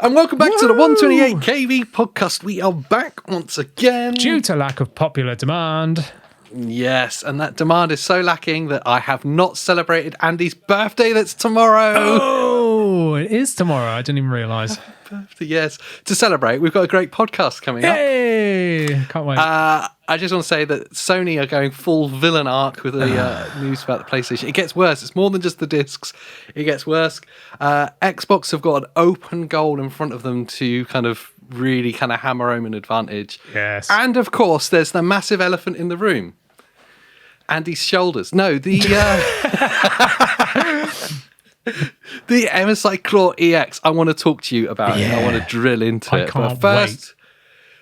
And welcome back to the 128 KV podcast. We are back once again. Due to lack of popular demand. Yes, and that demand is so lacking that I have not celebrated Andy's birthday that's tomorrow. Oh, it is tomorrow. I didn't even realise. Yes, to celebrate, we've got a great podcast coming up. Hey! Can't wait. I just want to say that Sony are going full villain arc with the news about the PlayStation. It gets worse. It's more than just the discs. It gets worse. Xbox have got an open goal in front of them to kind of really kind of hammer home an advantage. Yes. And of course, there's the massive elephant in the room. Andy's shoulders. No, the the MSI Claw EX. I want to talk to you about it. I want to drill into it. But first,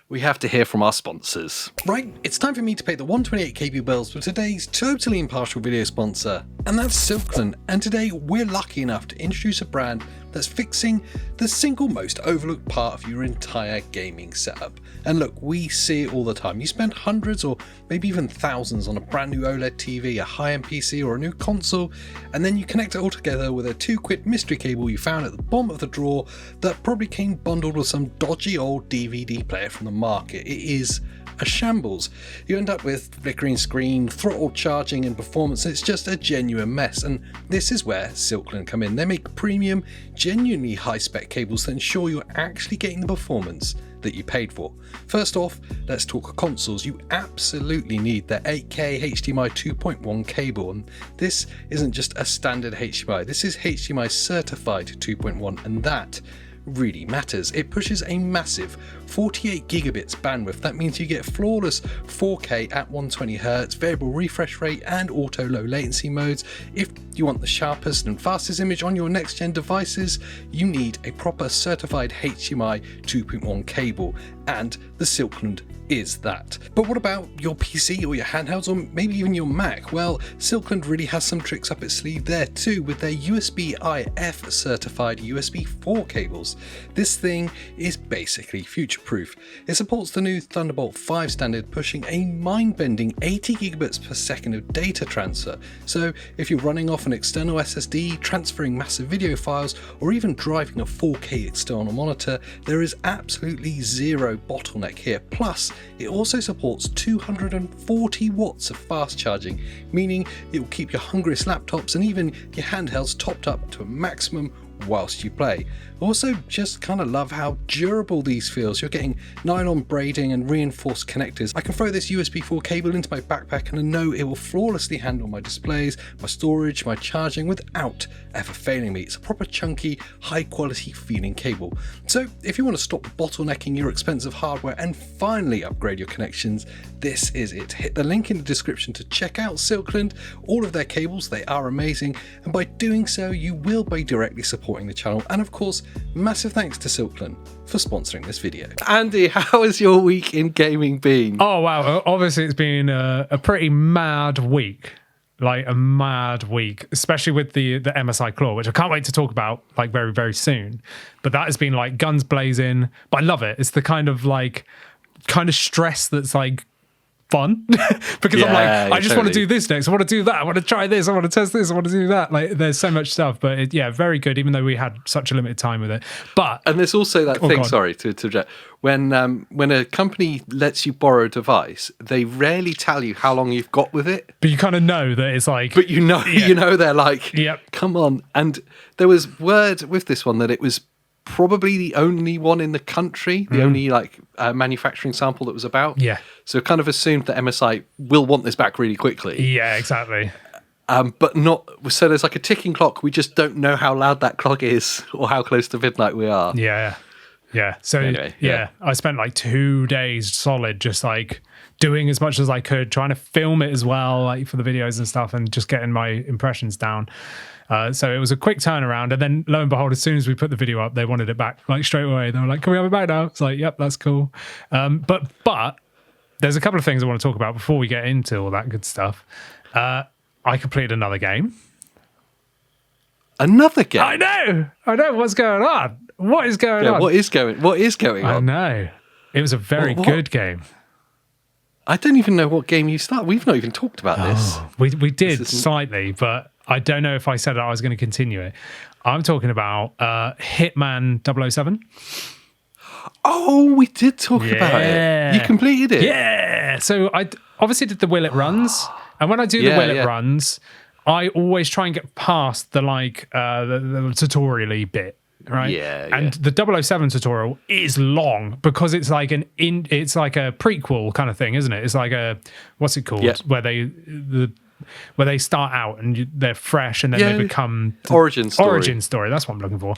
we have to hear from our sponsors. Right, it's time for me to pay the 128 KB bills for today's totally impartial video sponsor, and that's SILKLAND. And today we're lucky enough to introduce a brand that's fixing the single most overlooked part of your entire gaming setup. And look, we see it all the time. You spend hundreds or maybe even thousands on a brand new OLED TV, a high-end PC or a new console, and then you connect it all together with a 2-quid mystery cable you found at the bottom of the drawer that probably came bundled with some dodgy old DVD player from the market. It is a shambles. You end up with flickering screen, throttle charging and performance. It's just a genuine mess, and this is where SILKLAND come in. They make premium, genuinely high-spec cables that ensure you're actually getting the performance that you paid for. First off, let's talk consoles. You absolutely need the 8K HDMI 2.1 cable, and this isn't just a standard HDMI. This is HDMI certified 2.1, and that really matters. It pushes a massive 48 gigabits bandwidth. That means you get flawless 4K at 120Hz, variable refresh rate and auto low latency modes. If you want the sharpest and fastest image on your next gen devices, you need a proper certified HDMI 2.1 cable, and the SILKLAND is that. But what about your PC or your handhelds or maybe even your Mac? Well, SILKLAND really has some tricks up its sleeve there too with their USB-IF certified USB 4 cables. This thing is basically future-proof. It supports the new Thunderbolt 5 standard, pushing a mind-bending 80 gigabits per second of data transfer. So if you're running off an external SSD, transferring massive video files, or even driving a 4K external monitor, there is absolutely zero bottleneck here. Plus, it also supports 240 watts of fast charging, meaning it will keep your hungriest laptops and even your handhelds topped up to a maximum whilst you play. Also, just kind of love how durable these feels. You're getting nylon braiding and reinforced connectors. I can throw this USB 4 cable into my backpack and I know it will flawlessly handle my displays, my storage, my charging without ever failing me. It's a proper chunky, high quality feeling cable. So if you want to stop bottlenecking your expensive hardware and finally upgrade your connections, this is it. Hit the link in the description to check out SILKLAND. All of their cables, they are amazing, and by doing so you will be directly supporting the channel. And of course, massive thanks to SILKLAND for sponsoring this video. Andy, how has your week in gaming been? Oh wow, obviously it's been a pretty mad week. Like a mad week, especially with the MSI Claw, which I can't wait to talk about like very, very soon. But that has been like guns blazing, but I love it. It's the kind of stress that's like fun because I'm like, I just want to do this next. I want to do that. I want to try this. I want to test this. I want to do that. Like there's so much stuff, but very good, even though we had such a limited time with it. And there's also that thing, sorry to interject, when a company lets you borrow a device, they rarely tell you how long you've got with it. But you kind of know that it's like... But you know they're like, come on. And there was word with this one that it was probably the only one in the country, the only manufacturing sample that was about. Yeah. So kind of assumed that MSI will want this back really quickly. Yeah, exactly. But not, so there's like a ticking clock. We just don't know how loud that clock is or how close to midnight we are. Yeah. Yeah. So anyway, I spent like 2 days solid just like doing as much as I could, trying to film it as well, like for the videos and stuff, and just getting my impressions down. So it was a quick turnaround, and then lo and behold, as soon as we put the video up, they wanted it back like straight away. They were like, "Can we have it back now?" It's like, "Yep, that's cool." But there's a couple of things I want to talk about before we get into all that good stuff. I completed another game. Another game? I know. What's going on? What is going on? What is going on? I know. It was a very good game. I don't even know what game you started. We've not even talked about this. We did slightly, but I don't know if I said that I was going to continue it. I'm talking about Hitman 007. Oh, we did talk about it. You completed it. Yeah. So I obviously did the will it runs, and when I do the will it runs, I always try and get past the the tutorial-y bit. Right. Yeah. And the 007 tutorial is long because it's like it's like a prequel kind of thing, isn't it? It's like a what's it called? Where they start out and they're fresh and then they become origin story. That's what I'm looking for.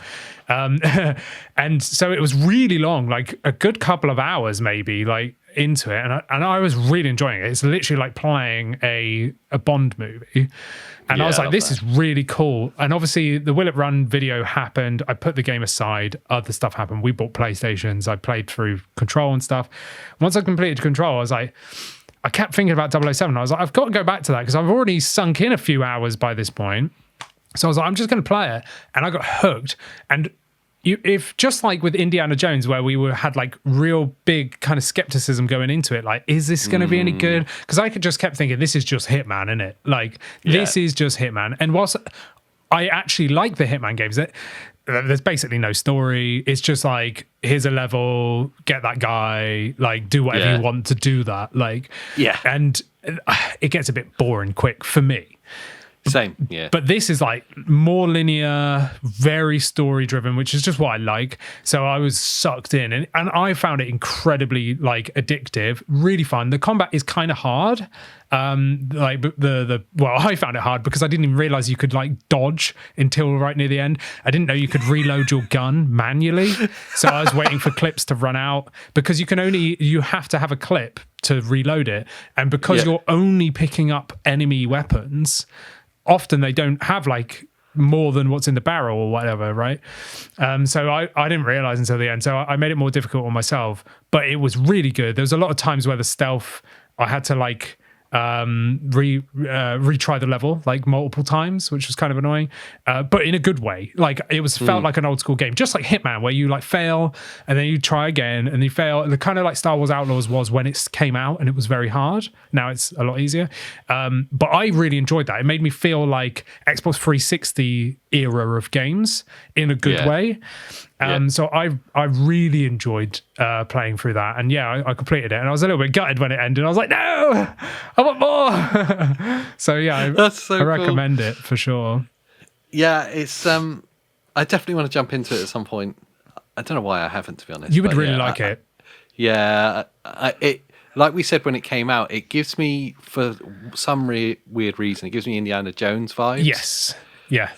And so it was really long, like a good couple of hours maybe, like into it, and I was really enjoying it. It's literally like playing a Bond movie. And I was like, this is really cool. And obviously the Will It Run video happened. I put the game aside. Other stuff happened. We bought PlayStations. I played through Control and stuff. Once I completed Control, I was like, I kept thinking about 007. I was like, I've got to go back to that because I've already sunk in a few hours by this point. So I was like, I'm just going to play it. And I got hooked. And if just like with Indiana Jones, where we had like real big kind of skepticism going into it, like, is this going to be any good? Because I just kept thinking, this is just Hitman, isn't it? Like, this is just Hitman. And whilst I actually like the Hitman games, there's basically no story. It's just like, here's a level, get that guy, like, do whatever you want to do that. Like, and it gets a bit boring quick for me. Same, yeah. But this is like more linear, very story driven, which is just what I like. So I was sucked in, and I found it incredibly like addictive, really fun. The combat is kind of hard. Like I found it hard because I didn't even realize you could like dodge until right near the end. I didn't know you could reload your gun manually. So I was waiting for clips to run out because you have to have a clip to reload it. And because you're only picking up enemy weapons, often they don't have like more than what's in the barrel or whatever, right? So I didn't realize until the end. So I made it more difficult on myself, but it was really good. There was a lot of times where the stealth, I had to like retry the level like multiple times, which was kind of annoying, but in a good way. Like it was felt like an old school game, just like Hitman, where you like fail and then you try again and you fail. The kind of like Star Wars Outlaws was when it came out and it was very hard. Now it's a lot easier, but I really enjoyed that. It made me feel like Xbox 360 era of games in a good way. So I really enjoyed playing through that, and I completed it, and I was a little bit gutted when it ended. I was like, no, I want more. So I recommend it for sure. Yeah, it's I definitely want to jump into it at some point. I don't know why I haven't, to be honest. You would really like it. It like we said when it came out, it gives me, for some weird reason, it gives me Indiana Jones vibes. Yes. Yeah.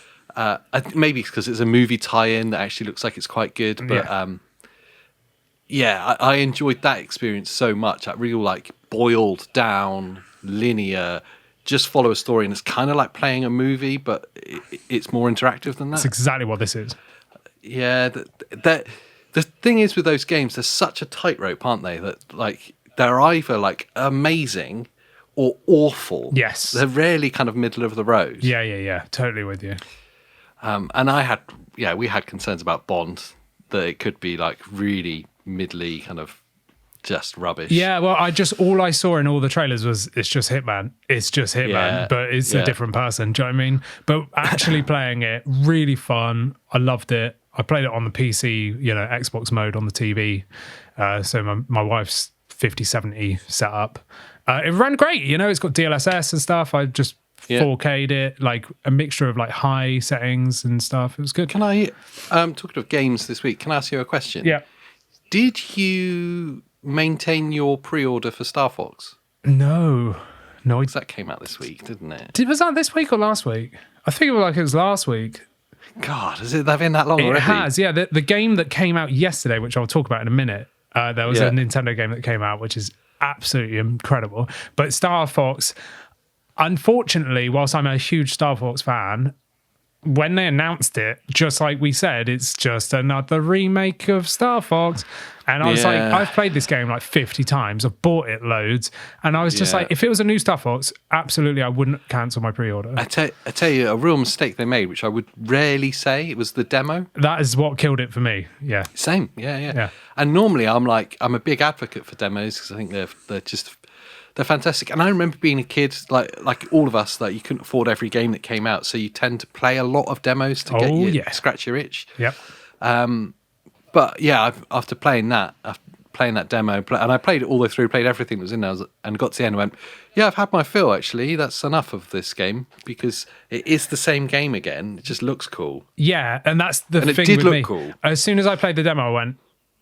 Maybe it's because it's a movie tie-in that actually looks like it's quite good, but I enjoyed that experience so much. I really like boiled down, linear, just follow a story, and it's kind of like playing a movie, but it's more interactive than that. That's exactly what this is. Yeah, the thing is with those games, they're such a tightrope, aren't they? That like they're either like amazing or awful. Yes, they're rarely kind of middle of the road. Yeah, totally with you. And we had concerns about Bond, that it could be like really middly, kind of just rubbish. Yeah, well, all I saw in all the trailers was it's just Hitman, but it's a different person. Do you know what I mean? But actually playing it, really fun. I loved it. I played it on the PC, Xbox mode on the TV. So my wife's 5070 set up. It ran great. It's got DLSS and stuff. I just 4K'd it, like a mixture of like high settings and stuff. It was good. Can I, talking of games this week, can I ask you a question? Yeah. Did you maintain your pre-order for Star Fox? No. That came out this week, didn't it? Was that this week or last week? I think it was last week. God, has it been that long already? It has, yeah. The game that came out yesterday, which I'll talk about in a minute, there was a Nintendo game that came out, which is absolutely incredible. But Star Fox, unfortunately, whilst I'm a huge Star Fox fan, when they announced it, just like we said, it's just another remake of Star Fox. And I was like, I've played this game like 50 times. I've bought it loads. And I was just like, if it was a new Star Fox, absolutely, I wouldn't cancel my pre-order. I tell you, a real mistake they made, which I would rarely say, it was the demo. That is what killed it for me. Yeah. Same. Yeah. And normally I'm a big advocate for demos because I think They're fantastic. And I remember being a kid, like all of us, that you couldn't afford every game that came out, so you tend to play a lot of demos to scratch your itch. Yep. But yeah, after playing that demo, and I played it all the way through, played everything that was in there, and got to the end and went, yeah, I've had my fill, actually. That's enough of this game, because it is the same game again. It just looks cool. Yeah, and that's the thing it did with look me. cool. As soon as I played the demo, I went,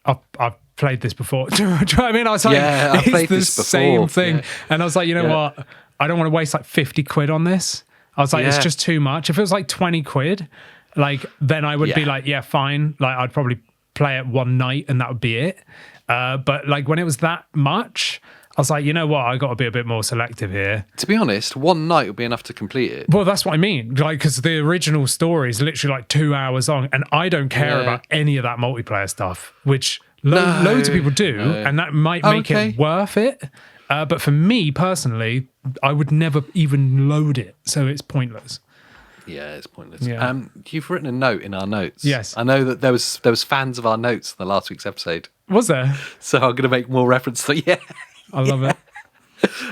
I've played this before. Do you know what I mean? I was like, I've played this before. Same thing. Yeah. And I was like, you know what? I don't want to waste like 50 quid on this. I was like, it's just too much. If it was like 20 quid, like then I would be like, yeah, fine. Like I'd probably play it one night and that would be it. But like when it was that much, I was like, you know what? I got to be a bit more selective here. To be honest, one night would be enough to complete it. Well, that's what I mean. Like, because the original story is literally like 2 hours long, and I don't care about any of that multiplayer stuff, which loads of people do, and that might make it worth it. But for me personally, I would never even load it, so it's pointless. Yeah, it's pointless. Yeah. You've written a note in our notes. Yes. I know that there was fans of our notes in the last week's episode. Was there? So I'm going to make more reference to I love it.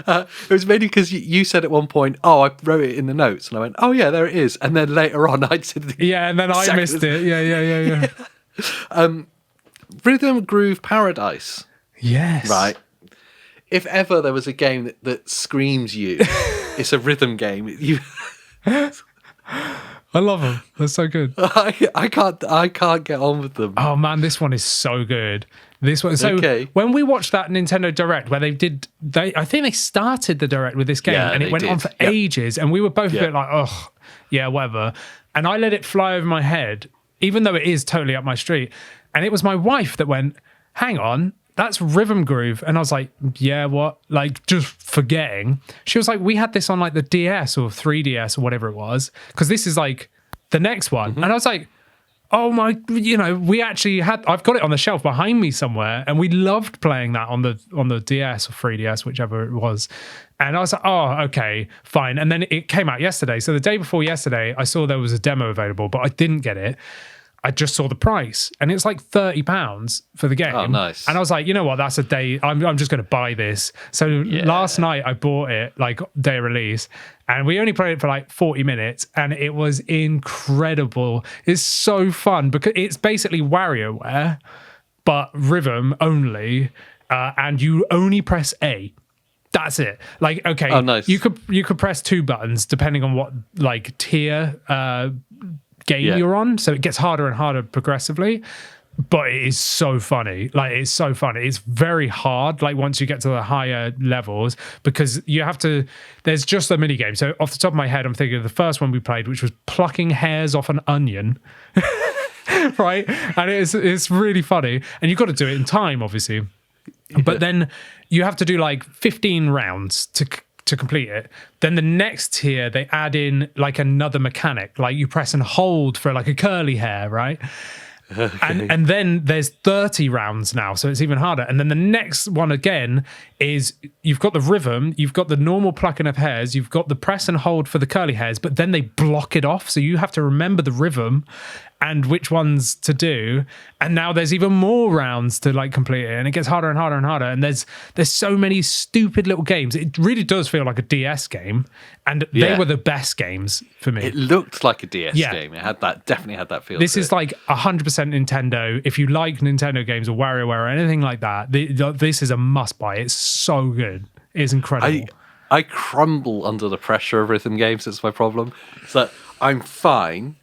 It was mainly because you said at one point, I wrote it in the notes, and I went, oh yeah, there it is. And then later on, I said, and then I missed it. Yeah. Rhythm Groove Paradise. Yes. Right. If ever there was a game that screams you, it's a rhythm game. I love them. They're so good. I can't get on with them. Oh man, this one is so good. This one. So when we watched that Nintendo Direct where I think they started the Direct with this game, and it went on for ages, and we were both a bit like, oh, yeah, whatever. And I let it fly over my head, even though it is totally up my street. And it was my wife that went, hang on, that's Rhythm Groove. And I was like, yeah, what? Like, just forgetting. She was like, we had this on like the DS or 3DS or whatever it was, because this is like the next one. And I was like, oh my, we actually I've got it on the shelf behind me somewhere, and we loved playing that on the DS or 3DS, whichever it was. And I was like, oh, okay, fine. And then it came out yesterday. So the day before yesterday, I saw there was a demo available, but I didn't get it. I just saw the price, and it's like £30 for the game. Oh, nice. And I was like, you know what? That's a day. I'm just going to buy this. So last night I bought it, like day of release, and we only played it for like 40 minutes, and it was incredible. It's so fun because it's basically WarioWare, but rhythm only, and you only press A. That's it. Like, okay, nice. You could press 2 buttons depending on what like tier game you're on, so it gets harder and harder progressively, but it is so funny. Like, it's so fun. It's very hard, like once you get to the higher levels, because you have to, there's just a mini game. So off the top of my head, I'm thinking of the first one we played, which was plucking hairs off an onion. Right? And it's really funny, and you've got to do it in time, obviously. But then you have to do like 15 rounds to complete it. Then the next tier, they add in like another mechanic, like you press and hold for like a curly hair, right? Okay. And then there's 30 rounds now, so it's even harder. And then the next one again is you've got the rhythm, you've got the normal plucking of hairs, you've got the press and hold for the curly hairs, but then they block it off, so you have to remember the rhythm and which ones to do. And now there's even more rounds to like complete it, and it gets harder and harder and harder. And there's so many stupid little games. It really does feel like a DS game, and they were the best games for me. It looked like a DS game. It definitely had that feel. This is like 100% Nintendo. If you like Nintendo games or WarioWare or anything like that, this is a must buy. It's so good. It's incredible. I crumble under the pressure of rhythm games. That's my problem. So I'm fine.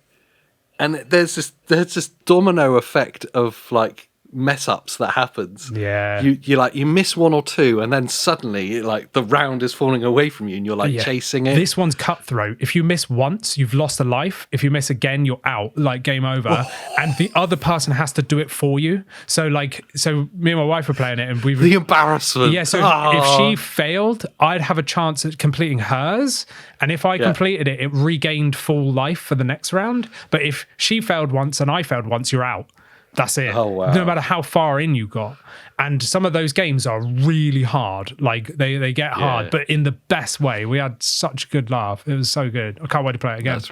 And there's this domino effect of like mess ups that happens. Yeah. You miss one or two, and then suddenly like the round is falling away from you, and you're like chasing it. This one's cutthroat. If you miss once, you've lost a life. If you miss again, you're out, like game over. And the other person has to do it for you. So me and my wife were playing it, and the embarrassment. Yeah. So if she failed, I'd have a chance at completing hers. And if I completed it, it regained full life for the next round. But if she failed once and I failed once, you're out. That's it. Oh, wow. No matter how far in you got. And some of those games are really hard. Like they get hard, but in the best way. We had such a good laugh. It was so good. I can't wait to play it again. That's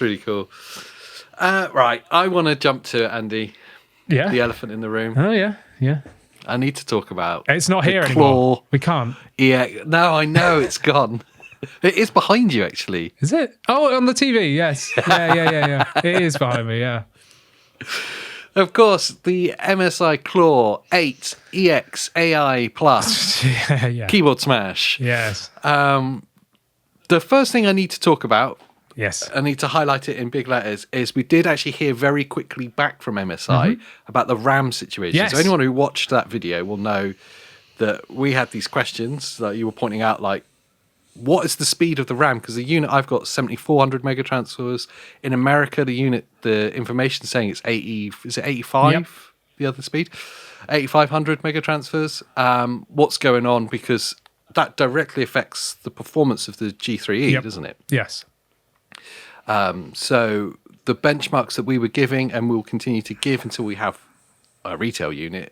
really cool. Right. I want to jump to Andy. Yeah. The elephant in the room. Oh, yeah. Yeah. I need to talk about. It's not here Claw anymore. We can't. EX. No, I know it's gone. It is behind you, actually. Is it? Oh, on the TV. Yes. Yeah. It is behind me. Yeah. Of course, the MSI Claw 8 EX Ai Plus yeah. keyboard smash. Yes. The first thing I need to talk about, yes, I need to highlight it in big letters, is we did actually hear very quickly back from MSI about the RAM situation. Yes. So anyone who watched that video will know that we had these questions that you were pointing out, like, what is the speed of the RAM? Because the unit I've got 7,400 megatransfers. In America, the information saying it's 80. Is it 85? Yep. The other speed, 8,500 megatransfers. What's going on? Because that directly affects the performance of the G3E, doesn't it? Yes. So the benchmarks that we were giving and we'll continue to give until we have a retail unit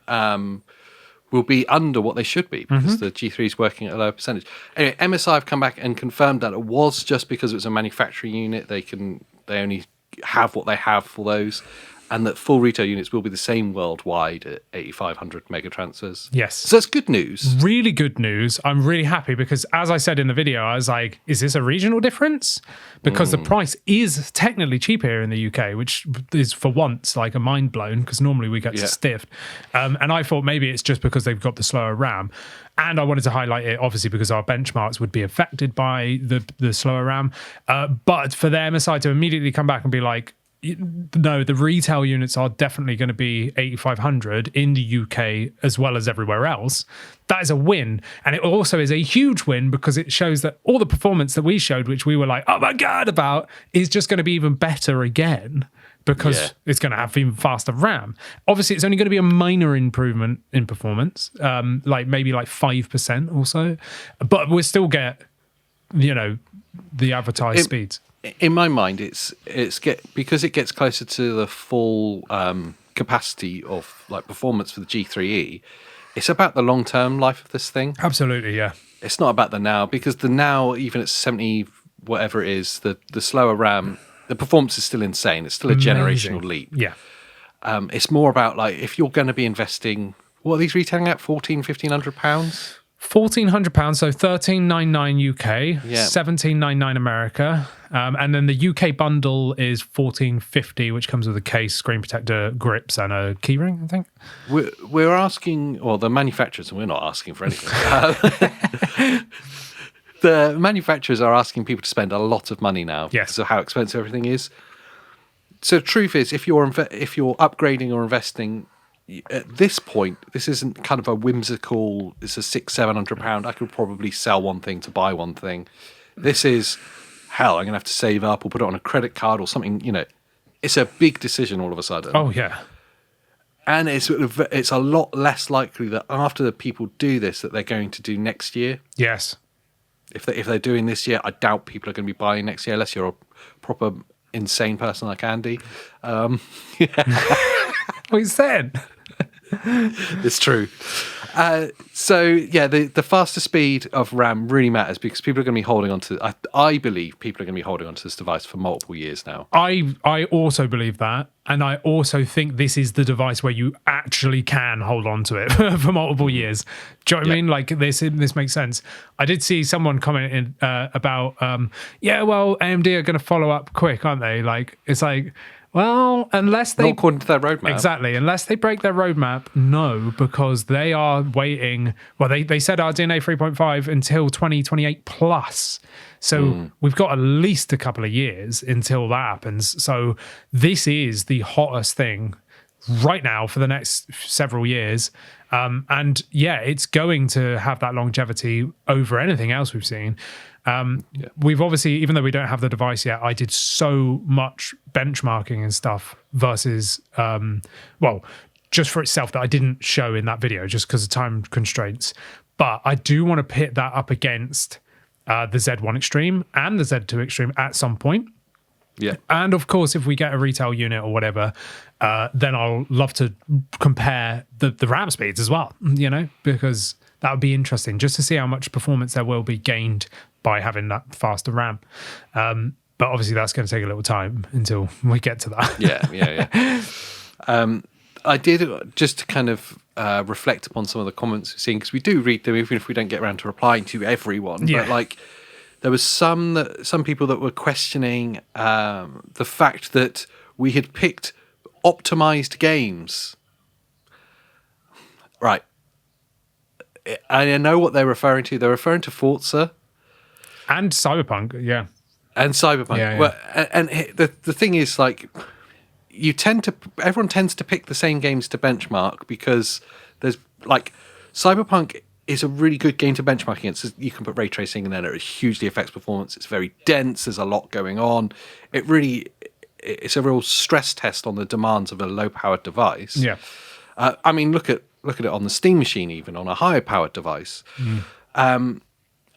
will be under what they should be because the G3 is working at a lower percentage. Anyway, MSI have come back and confirmed that it was just because it was a manufacturing unit. They only have what they have for those, and that full retail units will be the same worldwide at 8,500 megatransfers. Yes. So that's good news. Really good news. I'm really happy because, as I said in the video, I was like, is this a regional difference? Because the price is technically cheaper here in the UK, which is for once like a mind blown because normally we get stiffed. And I thought maybe it's just because they've got the slower RAM. And I wanted to highlight it, obviously, because our benchmarks would be affected by the slower RAM. But for the MSI to immediately come back and be like, no, the retail units are definitely going to be 8,500 in the UK as well as everywhere else. That is a win. And it also is a huge win because it shows that all the performance that we showed, which we were like, oh my God, about, is just going to be even better again because it's going to have even faster RAM. Obviously, it's only going to be a minor improvement in performance, like maybe like 5% or so. But we'll still get, the advertised speeds. In my mind, because it gets closer to the full capacity of like performance for the G3E. It's about the long term life of this thing. Absolutely, yeah. It's not about the now, because the now, even at 70 whatever it is, the slower RAM, the performance is still insane. It's still a generational leap. Yeah. It's more about like if you're going to be investing. What are these retailing at? £1,400-1,500? £1,400, so $13.99 UK, Yeah. $17.99 America, and then the UK bundle is $14.50, which comes with a case, screen protector, grips, and a keyring, I think. We're asking, or the manufacturers, and we're not asking for anything. The manufacturers are asking people to spend a lot of money now because of how expensive everything is. So the truth is, if you're upgrading or investing. At this point, this isn't kind of a whimsical, it's a £600-700. I could probably sell one thing to buy one thing. This is, hell, I'm going to have to save up or put it on a credit card or something, It's a big decision all of a sudden. Oh, yeah. And it's a lot less likely that after the people do this that they're going to do next year. Yes. If they're doing this year, I doubt people are going to be buying next year unless you're a proper insane person like Andy. What are you saying? It's true. The faster speed of RAM really matters because people are going to be holding on to. I believe people are going to be holding on to this device for multiple years now. I also believe that, and I also think this is the device where you actually can hold on to it for multiple years. Do you know what I mean? Like this makes sense. I did see someone commenting about, AMD are going to follow up quick, aren't they? Like it's like. Well, unless they... Not according to their roadmap. Exactly. Unless they break their roadmap, no, because they are waiting... Well, they said RDNA 3.5 until 2028 plus. So we've got at least a couple of years until that happens. So this is the hottest thing right now for the next several years. It's going to have that longevity over anything else we've seen. We've obviously, even though we don't have the device yet, I did so much benchmarking and stuff versus, just for itself that I didn't show in that video just because of time constraints. But I do want to pit that up against the Z1 Extreme and the Z2 Extreme at some point. Yeah. And of course, if we get a retail unit or whatever, then I'll love to compare the RAM speeds as well, because that would be interesting just to see how much performance there will be gained by having that faster RAM. But obviously that's going to take a little time until we get to that. Yeah. I did, just to kind of reflect upon some of the comments we've seen, because we do read them, even if we don't get around to replying to everyone. Yeah. But like, there was some people that were questioning the fact that we had picked optimized games. Right. I know what they're referring to. They're referring to Forza and Cyberpunk. Yeah. And Cyberpunk. Yeah, yeah. Well, and the thing is, like, everyone tends to pick the same games to benchmark, because there's like, Cyberpunk is a really good game to benchmark against. You can put ray tracing in there, and it hugely affects performance. It's very dense. There's a lot going on. It's a real stress test on the demands of a low-powered device. Yeah. I mean, look at it on the Steam Machine, even on a higher-powered device.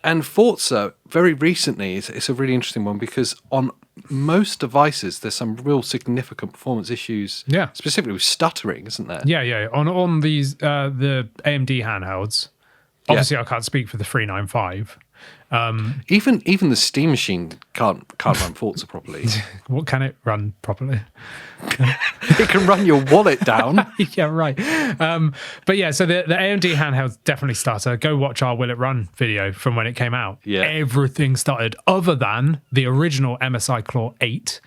And Forza, very recently, it's a really interesting one, because on most devices, there's some real significant performance issues. Yeah. Specifically with stuttering, isn't there? Yeah. On these the AMD handhelds. Obviously, I can't speak for the 395. Even the Steam Machine can't run Forza properly. What can it run properly? It can run your wallet down. Yeah, right. But yeah, so the AMD handhelds definitely stutter. Go watch our Will It Run video from when it came out. Yeah. Everything stuttered other than the original MSI Claw 8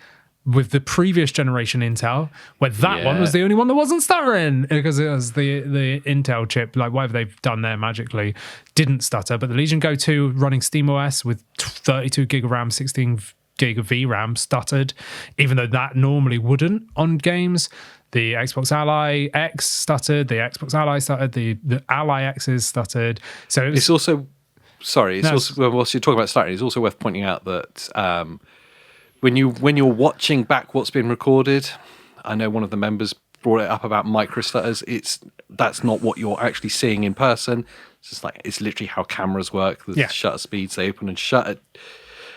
with the previous generation Intel, where that one was the only one that wasn't stuttering, because it was the Intel chip, like whatever they've done there magically, didn't stutter. But the Legion Go 2 running SteamOS with 32 gig of RAM, 16 gig of VRAM stuttered, even though that normally wouldn't on games. The Xbox Ally X stuttered, the Xbox Ally stuttered, the Ally X's stuttered. So it's also, whilst you're talking about stuttering, it's also worth pointing out that when you're watching back what's been recorded, I know one of the members brought it up about micro stutters. That's not what you're actually seeing in person. It's literally how cameras work. The shutter speeds, they open and shut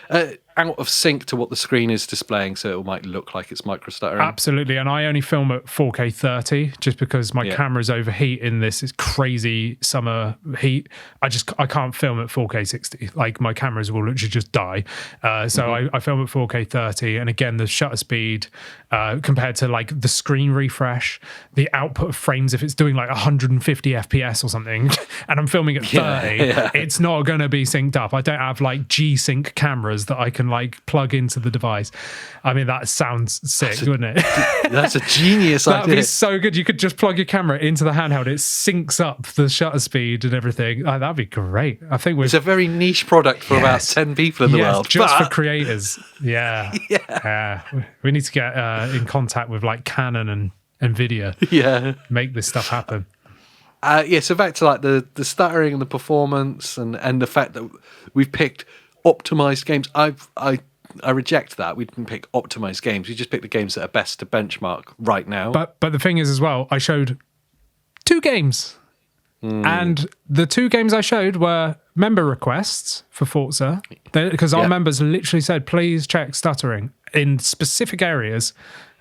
out of sync to what the screen is displaying, so it might look like it's micro stuttering. Absolutely, and I only film at 4K 30 just because my camera's overheat in this crazy summer heat. I can't film at 4K 60. Like, my cameras will literally just die. So I film at 4K 30, and again, the shutter speed compared to like the screen refresh, the output of frames, if it's doing like 150 FPS or something, and I'm filming at 30, it's not going to be synced up. I don't have like G-Sync cameras that I can like plug into the device. I mean, that sounds sick, wouldn't it? That's a genius idea. That'd be so good. You could just plug your camera into the handheld. It syncs up the shutter speed and everything. Oh, that'd be great. I think it's a very niche product for about 10 people in the world. Just for creators. Yeah. We need to get in contact with like Canon and NVIDIA. Yeah. Make this stuff happen. So back to like the stuttering and the performance and the fact that we've picked optimized games. I reject that. We didn't pick optimized games. We just picked the games that are best to benchmark right now. But the thing is as well, I showed 2 games. And the 2 games I showed were member requests for Forza, because our members literally said, please check stuttering in specific areas,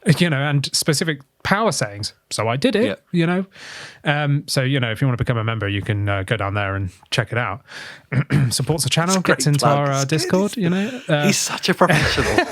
and specific power settings. So I did it, So, if you want to become a member, you can go down there and check it out. Supports the channel, gets into our Discord, He's such a professional.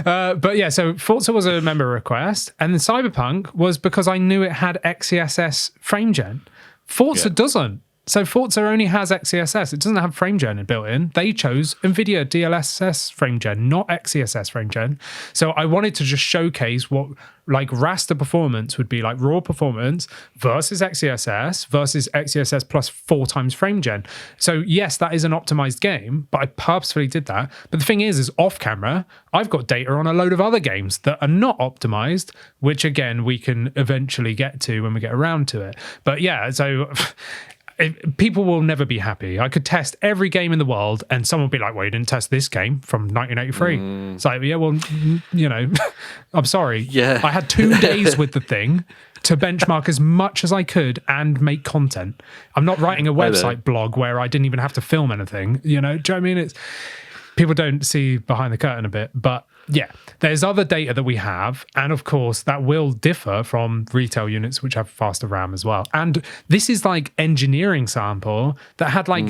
But yeah, so Forza was a member request, and then Cyberpunk was because I knew it had XeSS Frame Gen. Forza doesn't. So Forza only has XeSS. It doesn't have Frame Gen built in. They chose NVIDIA DLSS Frame Gen, not XeSS Frame Gen. So I wanted to just showcase what like raster performance would be, like raw performance versus XeSS versus XeSS plus 4 times Frame Gen. So yes, that is an optimized game, but I purposefully did that. But the thing is off camera, I've got data on a load of other games that are not optimized, which again, we can eventually get to when we get around to it. But yeah, so... people will never be happy. I could test every game in the world and someone will be like, well, you didn't test this game from 1983. It's like, yeah, well, I'm sorry. Yeah. I had 2 days with the thing to benchmark as much as I could and make content. I'm not writing a website blog where I didn't even have to film anything. Do you know what I mean? It's people don't see behind the curtain a bit, but yeah, there's other data that we have, and of course that will differ from retail units which have faster RAM as well. And this is like engineering sample that had like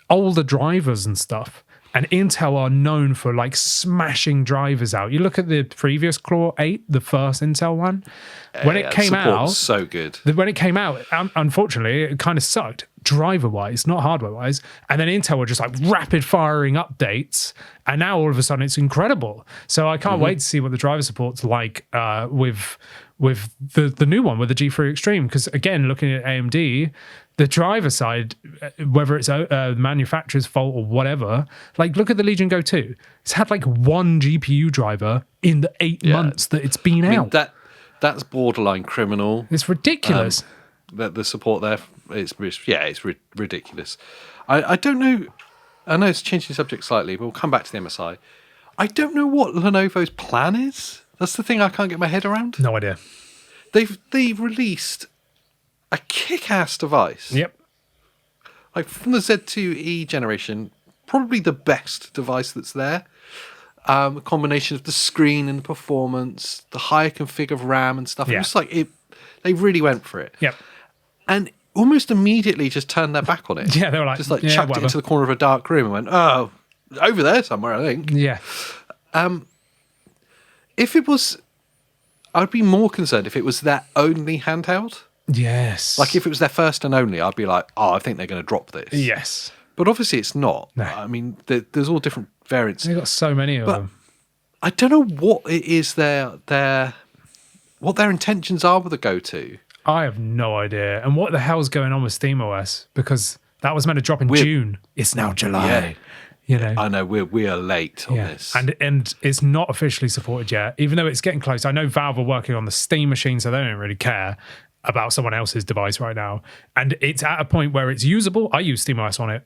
older drivers and stuff, And Intel are known for like smashing drivers out. You look at the previous Claw 8, the first Intel one. When it came out, so good. When it came out, unfortunately, it kind of sucked driver-wise, not hardware-wise. And then Intel were just like rapid-firing updates, and now all of a sudden it's incredible. So I can't wait to see what the driver support's like with the new one, with the G3E Extreme. Because again, looking at AMD, the driver side, whether it's a manufacturer's fault or whatever, like look at the Legion Go 2. It's had like one GPU driver in the 8 months that it's been out. That's borderline criminal. It's ridiculous. The support there, it's ridiculous. I don't know. I know it's changing the subject slightly, but we'll come back to the MSI. I don't know what Lenovo's plan is. That's the thing I can't get my head around. No idea. They've released a kick-ass device. Yep. Like from the Z2E generation, probably the best device that's there. A combination of the screen and the performance, the higher config of RAM and stuff. Yeah. It was like they really went for it. Yep. And almost immediately just turned their back on it. Yeah, they were like, just like chucked it into the corner of a dark room and went, oh, over there somewhere, I think. Yeah. If it was, I'd be more concerned if it was their only handheld. Yes. Like if it was their first and only, I'd be like, oh, I think they're going to drop this. Yes. But obviously it's not. No. I mean, there's all different variants. They've got so many of them. I don't know what it is what their intentions are with the Go 2. I have no idea. And what the hell's going on with SteamOS? Because that was meant to drop in June. It's now July. Yeah. You know, I know we are late on this, and it's not officially supported yet, even though it's getting close. I know Valve are working on the Steam machine, so they don't really care about someone else's device right now. And it's at a point where it's usable. I use SteamOS on it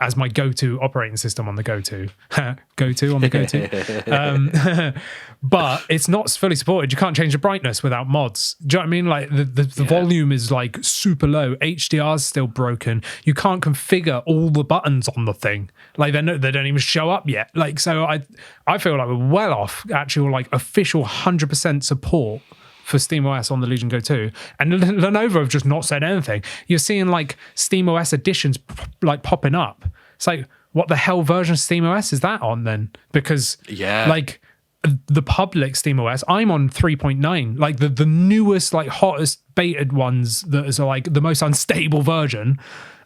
as my go-to operating system on the Go-to. Go-to on the Go-to. But it's not fully supported. You can't change the brightness without mods. Do you know what I mean? Like the volume is like super low. HDR is still broken. You can't configure all the buttons on the thing. Like they don't even show up yet. Like, so I feel like we're well off actual like official 100% support for SteamOS on the Legion Go 2, and Lenovo have just not said anything. You're seeing like SteamOS editions like popping up. It's like, what the hell version of SteamOS is that on then? Because like the public SteamOS, I'm on 3.9, like the newest, like hottest betaed ones that is like the most unstable version,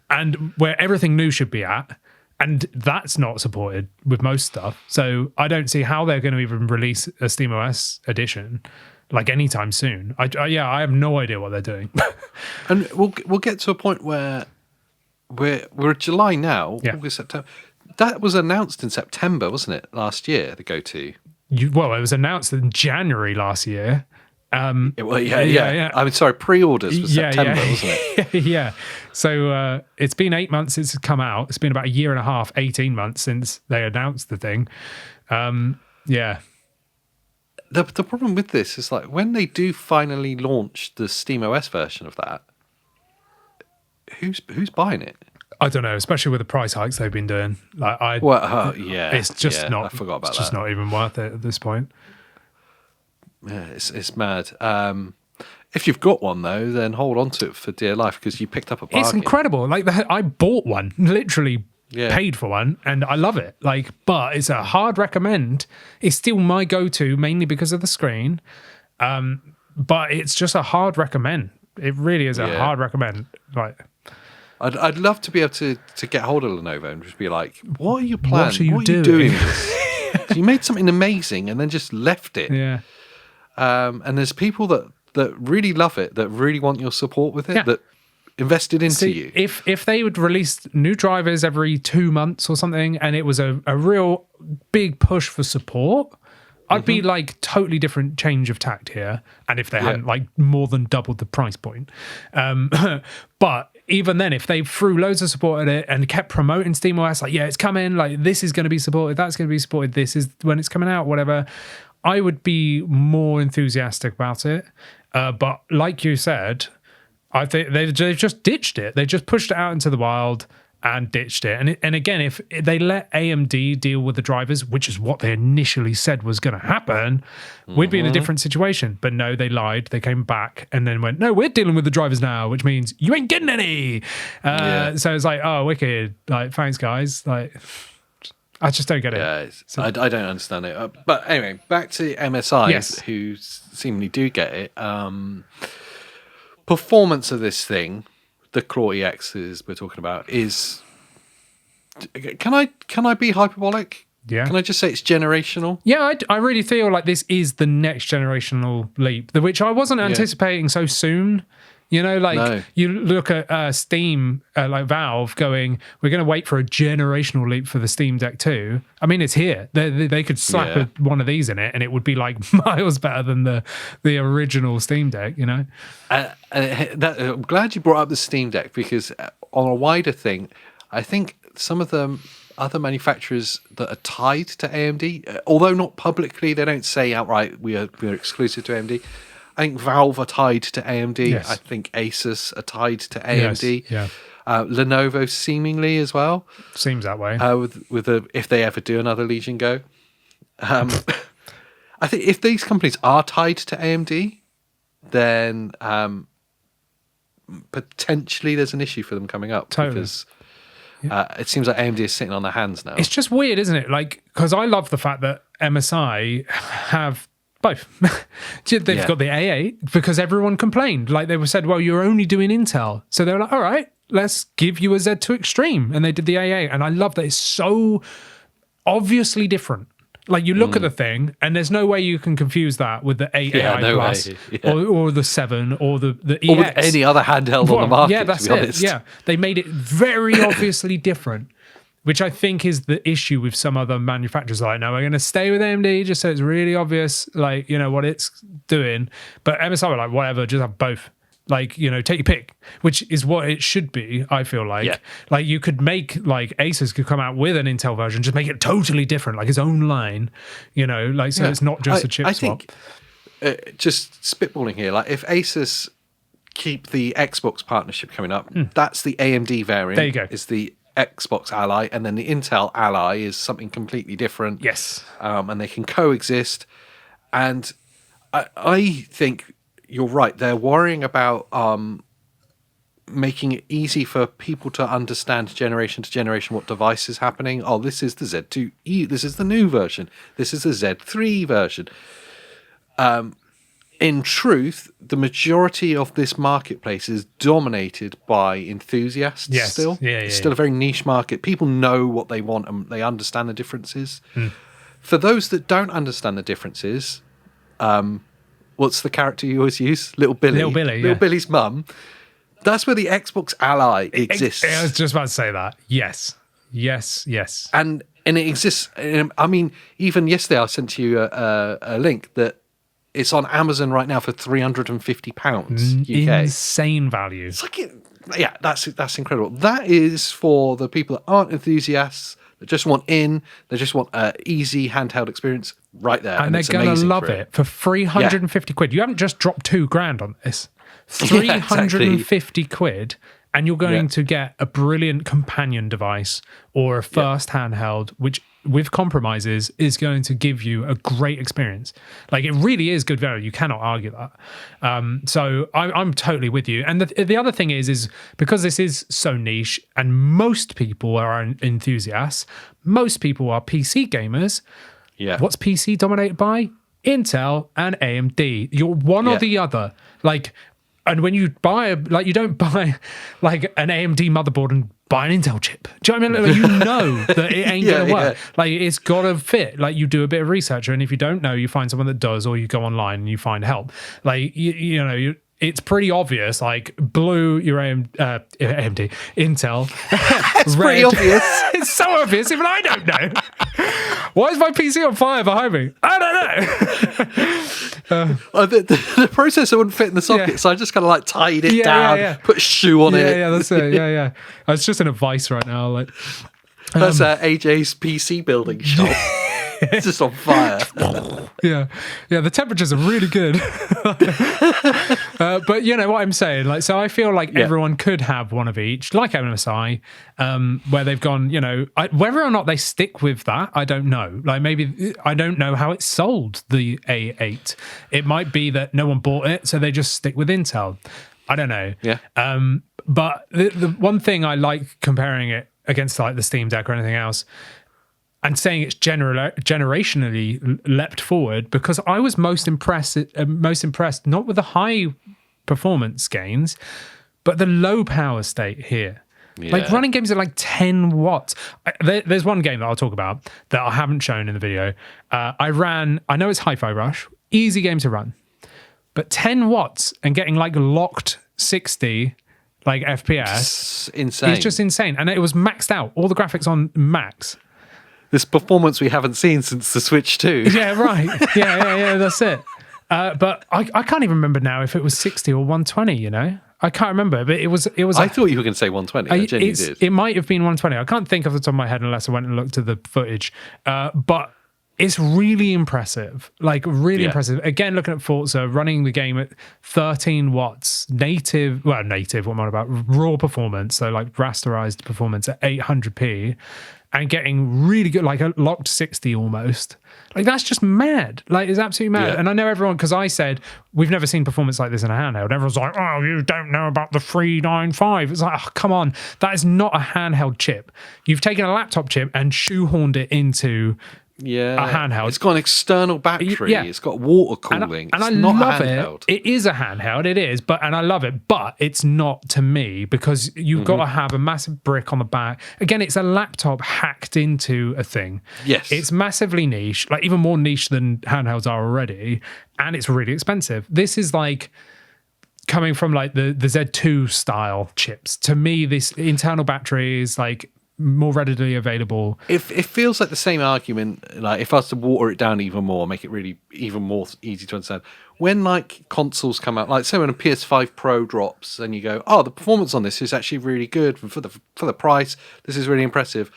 and where everything new should be at. And that's not supported with most stuff. So I don't see how they're going to even release a SteamOS edition like anytime soon. I have no idea what they're doing. And we'll get to a point where we're July now, August, September. That was announced in September, wasn't it? Last year, the Go 2. Well, it was announced in January last year. I mean, sorry, pre-orders was September, wasn't it? Yeah. So it's been 8 months since it's come out. It's been about a year and a half, 18 months since they announced the thing. The problem with this is like when they do finally launch the SteamOS version of that, who's buying it? I don't know, especially with the price hikes they've been doing. Like it's just not. I forgot about that. It's just not even worth it at this point. Yeah, it's mad. If you've got one though, then hold on to it for dear life because you picked up a bargain. It's incredible. Like I bought one, literally. Paid for one, and I love it. Like, but it's a hard recommend. It's still my go-to, mainly because of the screen. But it's just a hard recommend. It really is a hard recommend. Like, I'd love to be able to get hold of Lenovo and just be like, "What are your plans? What are you doing? So you made something amazing and then just left it." Yeah. And there's people that really love it, that really want your support with it, that invested into you. If they would release new drivers every 2 months or something, and it was a real big push for support, I'd be like totally different change of tact here. And if they hadn't like more than doubled the price point, but even then, if they threw loads of support at it and kept promoting SteamOS, like it's coming, like this is going to be supported, that's going to be supported, this is when it's coming out, whatever, I would be more enthusiastic about it. But like you said, I think they've just ditched it. They just pushed it out into the wild and ditched it. And again, if they let AMD deal with the drivers, which is what they initially said was going to happen, we'd be in a different situation. But no, they lied. They came back and then went, no, we're dealing with the drivers now, which means you ain't getting any. So it's like, oh, wicked. Like, thanks, guys. Like, I just don't get it. Yeah, I don't understand it. But anyway, back to MSI, who seemingly do get it. Performance of this thing, the Claw EX we're talking about, is... Can I be hyperbolic? Yeah. Can I just say it's generational? Yeah, I really feel like this is the next generational leap, which I wasn't anticipating so soon. You know, like you look at Steam, like Valve going, we're going to wait for a generational leap for the Steam Deck 2. I mean, it's here. They could slap one of these in it and it would be like miles better than the original Steam Deck, you know? I'm glad you brought up the Steam Deck, because on a wider thing, I think some of the other manufacturers that are tied to AMD, although not publicly, they don't say outright we're exclusive to AMD. I think Valve are tied to AMD. Yes. I think ASUS are tied to AMD. Yes. Lenovo seemingly as well. Seems that way. If they ever do another Legion Go. I think if these companies are tied to AMD, then potentially there's an issue for them coming up. Totally. Because it seems like AMD is sitting on their hands now. It's just weird, isn't it? Like, because I love the fact that MSI have both. They've got the A8 because everyone complained. Like they said, well, you're only doing Intel. So they were like, all right, let's give you a Z2 Extreme. And they did the A8. And I love that it's so obviously different. Like you look at the thing and there's no way you can confuse that with the 8 AI Plus or the 7 or the EX. Or with any other handheld on the market, yeah, that's to be honest. Yeah, they made it very obviously different, which I think is the issue with some other manufacturers. Like, no, we're going to stay with AMD just so it's really obvious, like, you know, what it's doing. But MSI were like, whatever, just have both. Like, you know, take your pick, which is what it should be, I feel like. Yeah. Like, you could make, like, Asus could come out with an Intel version, just make it totally different, like its own line, you know, like, so it's not just a chip swap. I think, just spitballing here, like, if Asus keep the Xbox partnership coming up, that's the AMD variant. There you go. Is the Xbox Ally, and then the Intel Ally is something completely different. Yes. And they can coexist. And I think you're right. They're worrying about making it easy for people to understand generation to generation what device is happening. Oh, this is the Z2E. This is the new version. This is the Z3 version. In truth, the majority of this marketplace is dominated by enthusiasts still. It's still a very niche market. People know what they want and they understand the differences. For those that don't understand the differences, what's the character you always use? Little Billy. Little Billy's mum. That's where the Xbox Ally exists. I was just about to say that. Yes. And it exists. I mean, even yesterday I sent you a link that it's on Amazon right now for £350 UK. Insane value. It's like, that's incredible. That is for the people that aren't enthusiasts, that just want they just want an easy handheld experience right there. And they're going to love it for 350 quid. You haven't just dropped £2,000 on this. 350 quid. And you're going to get a brilliant companion device or a first handheld, which with compromises is going to give you a great experience. Like it really is good value. You cannot argue that. So I'm totally with you. And the other thing is because this is so niche and most people are enthusiasts, most people are PC gamers. Yeah. What's PC dominated by? Intel and AMD. You're one or the other. Like, and when you buy, you don't buy like an AMD motherboard and buy an Intel chip. Do you know what I mean? Like, you know that it ain't going to work. Like, it's got to fit. Like, you do a bit of research, and if you don't know, you find someone that does, or you go online and you find help. Like, you know, it's pretty obvious. Like, blue, your AMD, Intel. It's pretty obvious. It's so obvious, even I don't know. Why is my PC on fire behind me? I don't know. The processor wouldn't fit in the socket, so I just kind of like tied it down, put a shoe on it. Yeah, that's it. Yeah. I was just in a vice right now. Like that's AJ's PC building shop. It's just on fire. Yeah, the temperatures are really good. But you know what I'm saying? Like, so I feel like everyone could have one of each, like MSI, where they've gone, you know, whether or not they stick with that, I don't know. Like, maybe, I don't know how it's sold, the A8. It might be that no one bought it, so they just stick with Intel. I don't know. Yeah. But the one thing I like comparing it against like the Steam Deck or anything else, and saying it's generationally leapt forward, because I was most impressed not with the high performance gains, but the low power state here. Yeah. Like running games at like 10 watts. There's one game that I'll talk about that I haven't shown in the video. I know it's Hi-Fi Rush, easy game to run, but 10 watts and getting like locked 60 like FPS. It's insane. It's just insane. And it was maxed out, all the graphics on max. This performance we haven't seen since the Switch 2. Yeah, right. Yeah, that's it. But I can't even remember now if it was 60 or 120, you know? I can't remember, but it was. I thought you were going to say 120. I genuinely did. It might have been 120. I can't think off the top of my head unless I went and looked at the footage. But it's really impressive. Like, really impressive. Again, looking at Forza, running the game at 13 watts, native, what am I about? Raw performance, so like rasterized performance at 800p, and getting really good, like a locked 60 almost. Like, that's just mad. Like, it's absolutely mad. Yeah. And I know everyone, because I said, we've never seen performance like this in a handheld. Everyone's like, oh, you don't know about the 395. It's like, oh, come on. That is not a handheld chip. You've taken a laptop chip and shoehorned it into a handheld. It's got an external battery. Yeah. It's got water cooling. And I love a handheld. It is a handheld. It is. And I love it. But it's not to me, because you've got to have a massive brick on the back. Again, it's a laptop hacked into a thing. Yes. It's massively niche, like even more niche than handhelds are already. And it's really expensive. This is like coming from like the Z2 style chips. To me, this internal battery is like more readily available. It feels like the same argument, like if I was to water it down even more, make it really even more easy to understand. When like consoles come out, like say when a PS5 Pro drops and you go, oh, the performance on this is actually really good for the price, this is really impressive.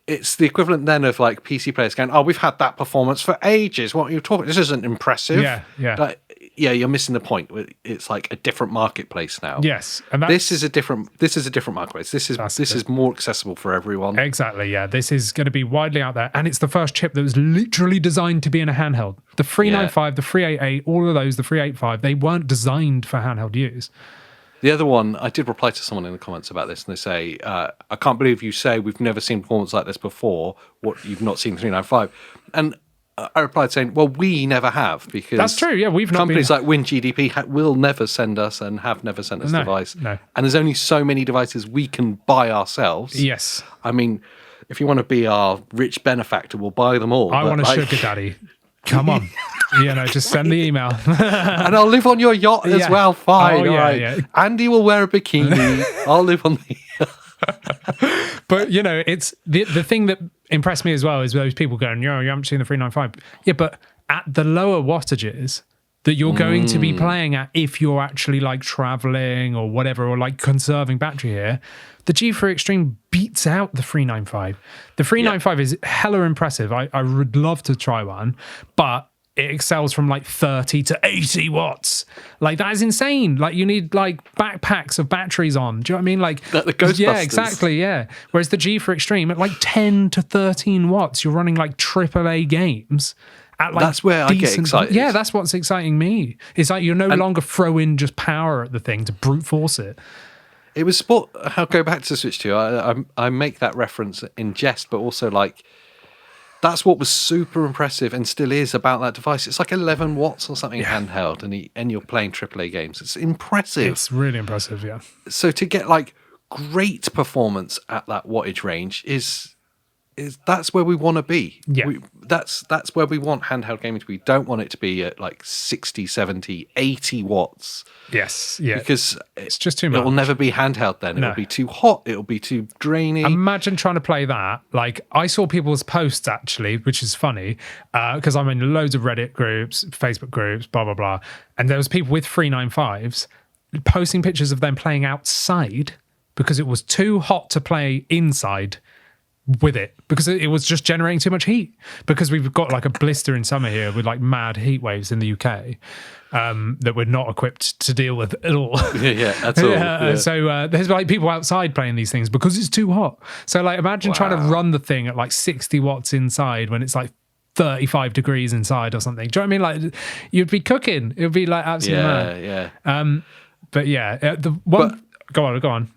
It's the equivalent then of like PC players going, oh, we've had that performance for ages. What are you talking? This isn't impressive. Yeah. Like, you're missing the point. It's like a different marketplace now. Yes, and this is a different marketplace. This is more accessible for everyone. Exactly. Yeah, this is going to be widely out there, and it's the first chip that was literally designed to be in a handheld. The 395, the 388, all of those, the 385, they weren't designed for handheld use. The other one, I did reply to someone in the comments about this, and they say, I can't believe you say we've never seen performance like this before. What, you've not seen 395? And I replied saying, well, we never have, because that's true. Yeah, we've not companies like WinGDP will never send us and have never sent us a device. No. And there's only so many devices we can buy ourselves. Yes. I mean, if you want to be our rich benefactor, we'll buy them all. I want a sugar daddy. Come on. Just send the email. And I'll live on your yacht as well. Fine. All right. Yeah. Andy will wear a bikini. I'll live on the... But, it's the thing that impressed me as well is those people going, you haven't seen the 395. Yeah, but at the lower wattages that you're going to be playing at, if you're actually like traveling or whatever, or like conserving battery here, the G3 Extreme beats out the 395. The 395 is hella impressive. I would love to try one, but it excels from like 30 to 80 watts. Like, that is insane. Like, you need like backpacks of batteries on. Do you know what I mean? Like, the Ghostbusters. Yeah, exactly. Yeah. Whereas the G3 Extreme at like 10 to 13 watts, you're running like AAA games. At like that's where I get excited. Yeah, that's what's exciting me. It's like you're no longer throwing just power at the thing to brute force it. It was sport. I'll go back to Switch 2. I make that reference in jest, but also like that's what was super impressive and still is about that device. It's like 11 watts or something handheld, and you're playing AAA games. It's impressive. It's really impressive, yeah. So to get like great performance at that wattage range is that's where we want to be. Yeah. That's where we want handheld gaming to be. We don't want it to be at like 60, 70, 80 watts. Yes, yeah. Because it's just too much. It will never be handheld then. No. It'll be too hot. It'll be too drainy. Imagine trying to play that. Like, I saw people's posts, actually, which is funny, because I'm in loads of Reddit groups, Facebook groups, blah, blah, blah. And there was people with 395s posting pictures of them playing outside because it was too hot to play inside with it, because it was just generating too much heat, because we've got like a blister in summer here with like mad heat waves in the UK that we're not equipped to deal with at all. At all. So there's like people outside playing these things because it's too hot. So like imagine trying to run the thing at like 60 watts inside when it's like 35 degrees inside or something. Do you know what I mean? Like, you'd be cooking. It would be like absolutely mad. Yeah. But yeah, the one... Go on.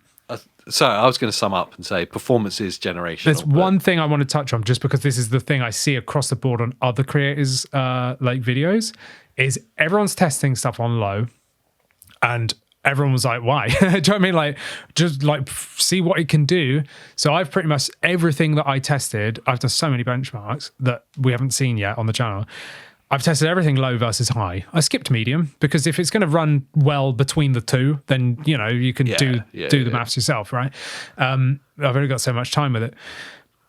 So I was going to sum up and say performance is generational. There's one thing I want to touch on, just because this is the thing I see across the board on other creators' like videos, is everyone's testing stuff on low, and everyone was like, why? Do you know what I mean? Like, just like see what it can do. So I've pretty much everything that I tested, I've done so many benchmarks that we haven't seen yet on the channel. I've tested everything low versus high. I skipped medium because if it's going to run well between the two, then, you know, you can do the maths yourself, right? I've only got so much time with it.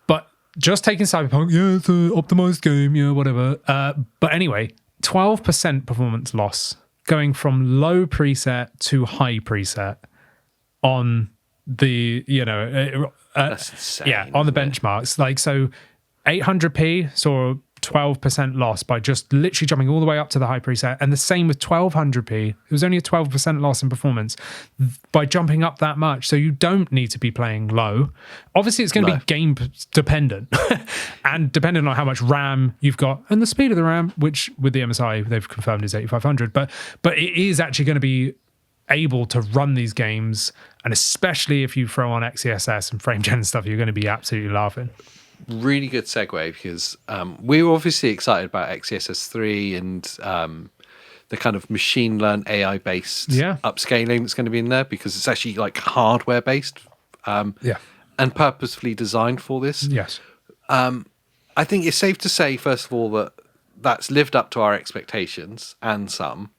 But just taking Cyberpunk, it's an optimized game, whatever. But anyway, 12% performance loss going from low preset to high preset on the, that's insane, on the benchmarks. Like, so 800p saw 12% loss by just literally jumping all the way up to the high preset, and the same with 1200p. It was only a 12% loss in performance by jumping up that much. So you don't need to be playing low. Obviously it's going to be game dependent and dependent on how much RAM you've got and the speed of the RAM, which with the MSI they've confirmed is 8500, but it is actually going to be able to run these games, and especially if you throw on XeSS and Frame Gen stuff, you're going to be absolutely laughing. Really good segue, because we were obviously excited about XeSS 3 and the kind of machine learned AI based upscaling that's going to be in there, because it's actually like hardware based and purposefully designed for this. Yes. I think it's safe to say, first of all, that that's lived up to our expectations and some.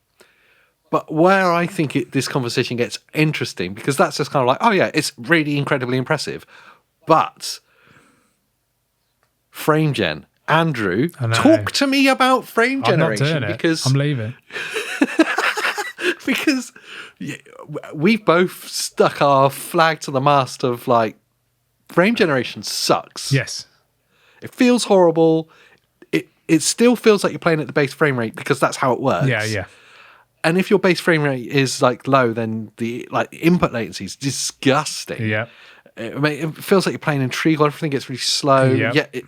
But where I think this conversation gets interesting, because that's just kind of like, oh yeah, it's really incredibly impressive, but Frame Gen. Andrew, talk to me about frame generation. I'm not doing because I'm leaving. Because we've both stuck our flag to the mast of like, frame generation sucks. Yes. It feels horrible. It still feels like you're playing at the base frame rate because that's how it works. Yeah. And if your base frame rate is like low, then the like input latency is disgusting. Yeah. It feels like you're playing in Treacle. Everything gets really slow. Yep. Yeah.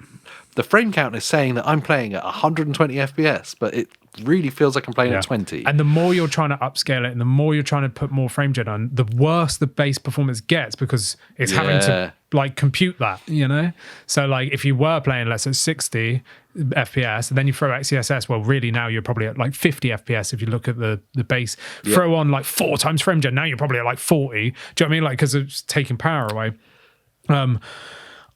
The frame count is saying that I'm playing at 120 FPS, but it really feels like I'm playing at 20. And the more you're trying to upscale it and the more you're trying to put more frame gen on, the worse the base performance gets, because it's having to like compute that, So like if you were playing, let's say 60 FPS, and then you throw XeSS, well, really now you're probably at like 50 FPS if you look at the base. Throw on like 4 times frame gen, now you're probably at like 40. Do you know what I mean? Like, because it's taking power away.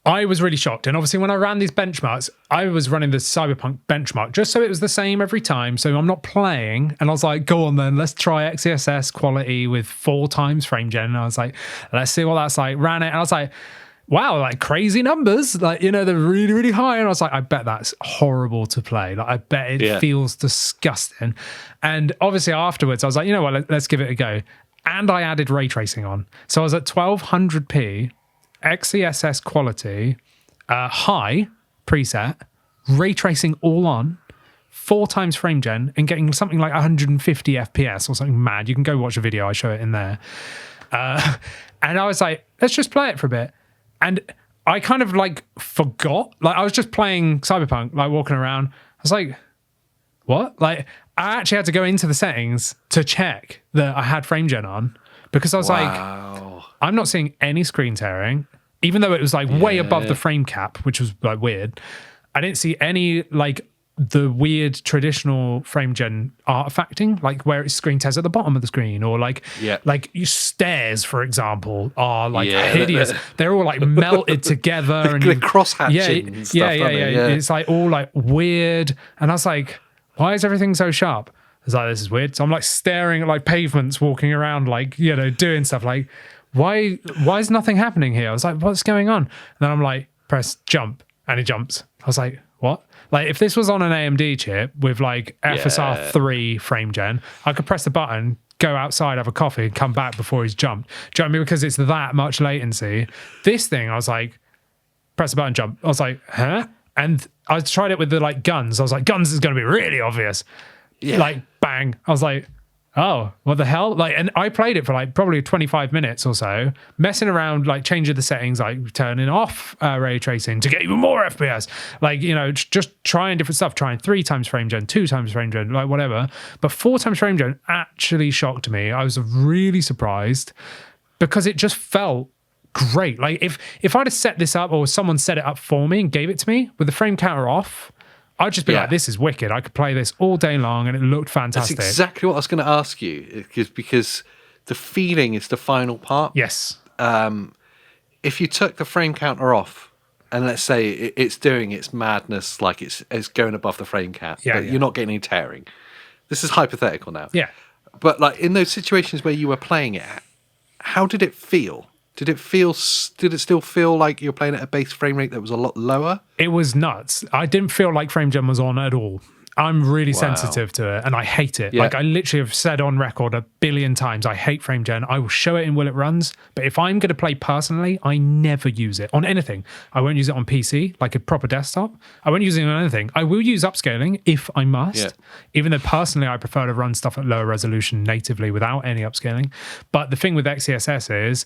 I was really shocked. And obviously when I ran these benchmarks, I was running the Cyberpunk benchmark just so it was the same every time. So I'm not playing. And I was like, go on then, let's try XeSS quality with 4 times frame gen. And I was like, let's see what that's like. Ran it. And I was like, wow, like crazy numbers. Like, they're really, really high. And I was like, I bet that's horrible to play. Like, I bet it feels disgusting. And obviously afterwards, I was like, you know what, let's give it a go. And I added ray tracing on. So I was at 1200p. XeSS quality, high preset, ray tracing all on, 4 times frame gen, and getting something like 150 FPS or something mad. You can go watch a video, I show it in there. And I was like, let's just play it for a bit. And I kind of like forgot, like I was just playing Cyberpunk, like walking around. I was like, what? Like I actually had to go into the settings to check that I had frame gen on, because I was like, I'm not seeing any screen tearing, even though it was like way above the frame cap, which was like weird. I didn't see any like the weird traditional frame gen artifacting, like where it screen tears at the bottom of the screen, or like your stairs, for example, are like hideous. They're all like melted together and the cross hatching and stuff. Yeah. It's like all like weird. And I was like, why is everything so sharp? I was like, this is weird. So I'm like staring at like pavements, walking around, like, doing stuff. Like, why is nothing happening here? I was like, what's going on? And then I'm like, press jump, and it jumps. I was like, what? Like, if this was on an AMD chip with like FSR 3 frame gen, I could press the button, go outside, have a coffee, and come back before he's jumped. Do you know what I mean? Because it's that much latency. This thing, I was like, press the button, jump. I was like, huh? And I tried it with the like guns. I was like, guns is going to be really obvious. Like, bang. I was like, oh, what the hell? Like, and I played it for like probably 25 minutes or so, messing around, like changing the settings, like turning off ray tracing to get even more FPS. Like, just trying different stuff, trying 3 times frame gen, 2 times frame gen, like whatever. But 4 times frame gen actually shocked me. I was really surprised. because it just felt great. Like if I'd have set this up or someone set it up for me and gave it to me with the frame counter off, I'd just be like, this is wicked. I could play this all day long and it looked fantastic. That's exactly what I was going to ask you, because the feeling is the final part. Yes. If you took the frame counter off and let's say it's doing its madness, like it's going above the frame count, but you're not getting any tearing. This is hypothetical now. Yeah. But like in those situations where you were playing it, how did it feel? Did it still feel like you're playing at a base frame rate that was a lot lower? It was nuts. I didn't feel like frame gen was on at all. I'm really sensitive to it and I hate it. Yeah. Like I literally have said on record 1 billion times, I hate frame gen. I will show it in Will It Runs, but if I'm going to play personally, I never use it on anything. I won't use it on PC, like a proper desktop. I won't use it on anything. I will use upscaling if I must, even though personally I prefer to run stuff at lower resolution natively without any upscaling. But the thing with XeSS is,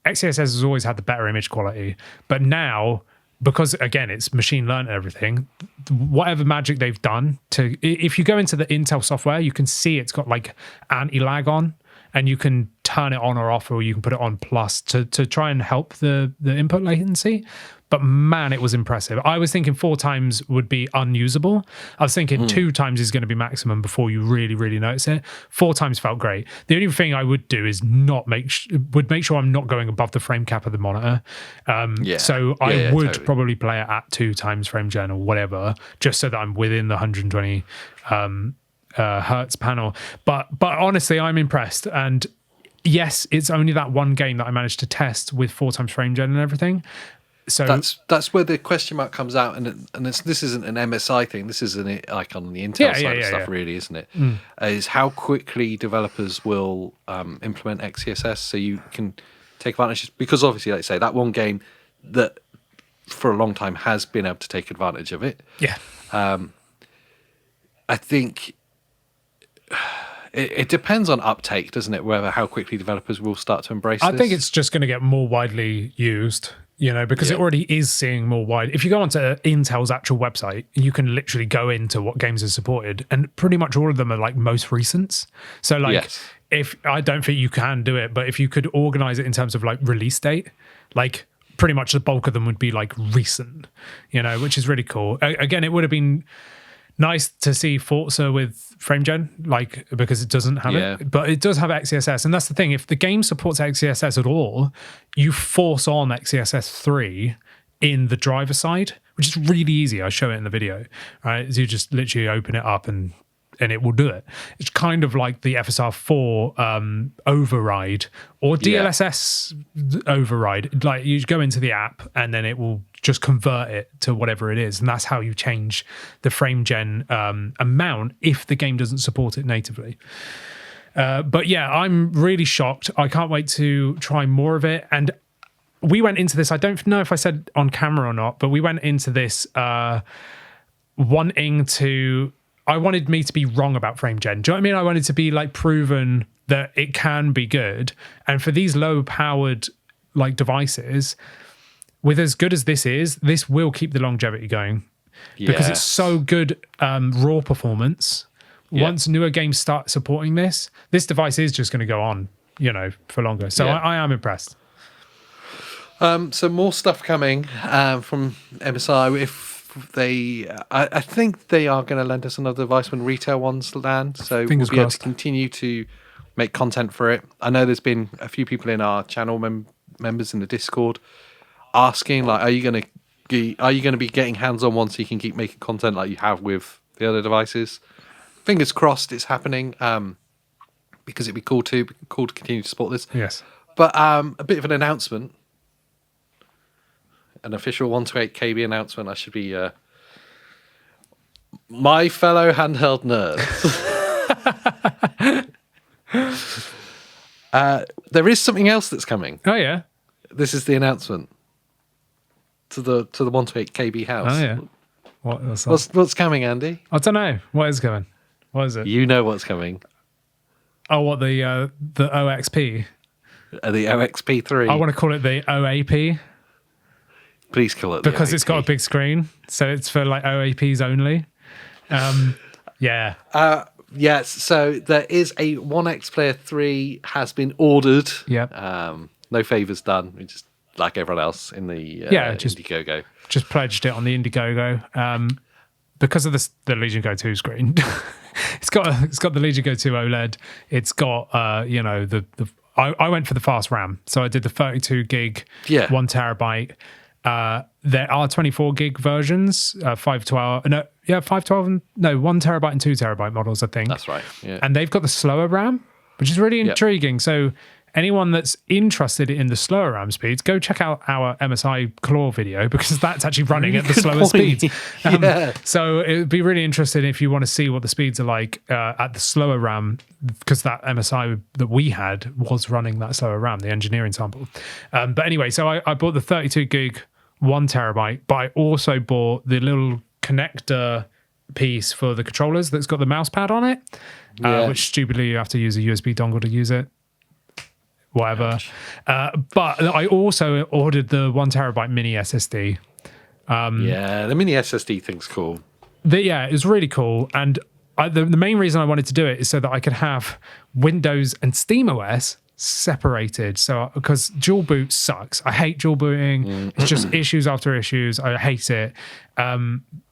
XeSS has always had the better image quality, but now, because again, it's machine learned and everything, whatever magic they've done to, if you go into the Intel software, you can see it's got like anti-lag on and you can turn it on or off, or you can put it on plus to try and help the input latency. But man, it was impressive. I was thinking 4 times would be unusable. I was thinking 2 times is going to be maximum before you really, really notice it. 4 times felt great. The only thing I would do is make sure I'm not going above the frame cap of the monitor. So I would probably play it at 2 times frame gen or whatever, just so that I'm within the 120 hertz panel. But honestly, I'm impressed. And yes, it's only that one game that I managed to test with 4 times frame gen and everything. So that's where the question mark comes out, and this isn't an MSI thing. This is an icon on the Intel side of stuff, really, isn't it? Is how quickly developers will implement XeSS, so you can take advantage. Because obviously, like I say, that one game that for a long time has been able to take advantage of it. Yeah, I think it depends on uptake, doesn't it? Whether how quickly developers will start to embrace. I think it's just going to get more widely used. Because it already is seeing more wide. If you go onto Intel's actual website, you can literally go into what games are supported, and pretty much all of them are like most recents. So like, if I don't think you can do it, but if you could organize it in terms of like release date, like pretty much the bulk of them would be like recent, which is really cool. Again, it would have been nice to see Forza with frame gen, like, because it doesn't have it, but it does have XeSS. And that's the thing, if the game supports XeSS at all, you force on XeSS 3 in the driver side, which is really easy. I show it in the video, right? So you just literally open it up and it will do it. It's kind of like the FSR4 override or DLSS override. Like you go into the app and then it will just convert it to whatever it is. And that's how you change the frame gen amount if the game doesn't support it natively. But yeah, I'm really shocked. I can't wait to try more of it. And we went into this, I don't know if I said on camera or not, but we went into this wanting to... I wanted me to be wrong about frame gen. Do you know what I mean? I wanted to be like proven that it can be good. And for these low powered like devices, with as good as this is, this will keep the longevity going because it's so good raw performance. Once newer games start supporting this device is just going to go on, for longer. So I am impressed. So more stuff coming from MSI. If I think they are going to lend us another device when retail ones land, so we'll be able to continue to make content for it. I know there's been a few people in our channel members in the Discord asking, like, are you going to be getting hands on one so you can keep making content like you have with the other devices? Fingers crossed it's happening, because it'd be cool to continue to support this. Yes, but a bit of an announcement. An official 128 KB announcement. I should be my fellow handheld nerds. There is something else that's coming. Oh yeah, this is the announcement to the 128 KB house. Oh yeah, what's coming, Andy? I don't know. What is coming? What is it? You know what's coming. Oh, what the OXP? The OXP3. I want to call it the OAP. Please call it because it's got a big screen, so it's for like OAPs only. Yes, so there is a 1X Player 3 has been ordered. Yep. No favours done. We just like everyone else in the Indiegogo. Just pledged it on the Indiegogo because of the Legion Go 2 screen. it's got the Legion Go 2 OLED. It's got I went for the fast RAM, so I did the 32 gig, 1 terabyte. There are 24 gig versions, 512, 512, 1 terabyte and 2 terabyte models, I think. That's right. Yeah. And they've got the slower RAM, which is really intriguing. So anyone that's interested in the slower RAM speeds, go check out our MSI Claw video, because that's actually running at the slower speeds. So it would be really interesting if you want to see what the speeds are like at the slower RAM, because that MSI that we had was running that slower RAM, the engineering sample. But anyway, so I bought the 32 gig 1 terabyte, but I also bought the little connector piece for the controllers that's got the mouse pad on it, which stupidly you have to use a USB dongle to use it. Whatever. But I also ordered the 1 terabyte mini SSD. The mini SSD thing's cool. It was really cool. And the main reason I wanted to do it is so that I could have Windows and SteamOS separated. So, because dual boot sucks. I hate dual booting. It's just issues after issues. I hate it.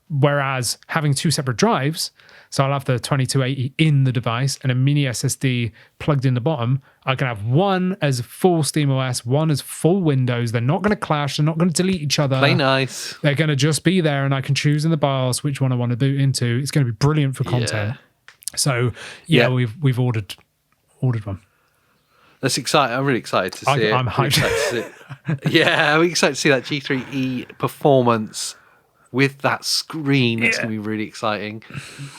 Whereas having 2 separate drives, so I'll have the 2280 in the device and a mini SSD plugged in the bottom. I can have one as full SteamOS, one as full Windows. They're not going to clash. They're not going to delete each other. Play nice. They're going to just be there, and I can choose in the BIOS which one I want to boot into. It's going to be brilliant for content. So we've ordered one. That's exciting. I'm really excited to see it. I'm hyped. I'm excited to see that G3E Performance with that screen. It's going to be really exciting.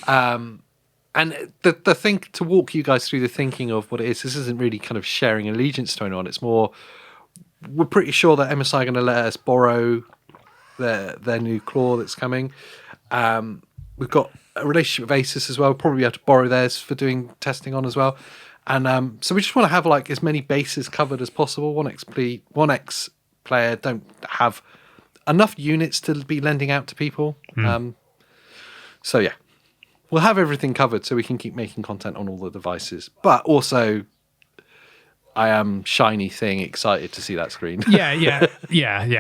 And the thing, to walk you guys through the thinking of what it is, this isn't really kind of sharing allegiance to anyone. It's more, we're pretty sure that MSI are going to let us borrow their new Claw that's coming. We've got a relationship with Asus as well. We'll probably be able to borrow theirs for doing testing on as well. And so we just want to have like as many bases covered as possible. 1X player don't have enough units to be lending out to people. So yeah, we'll have everything covered so we can keep making content on all the devices. But also, I am shiny thing excited to see that screen. Yeah.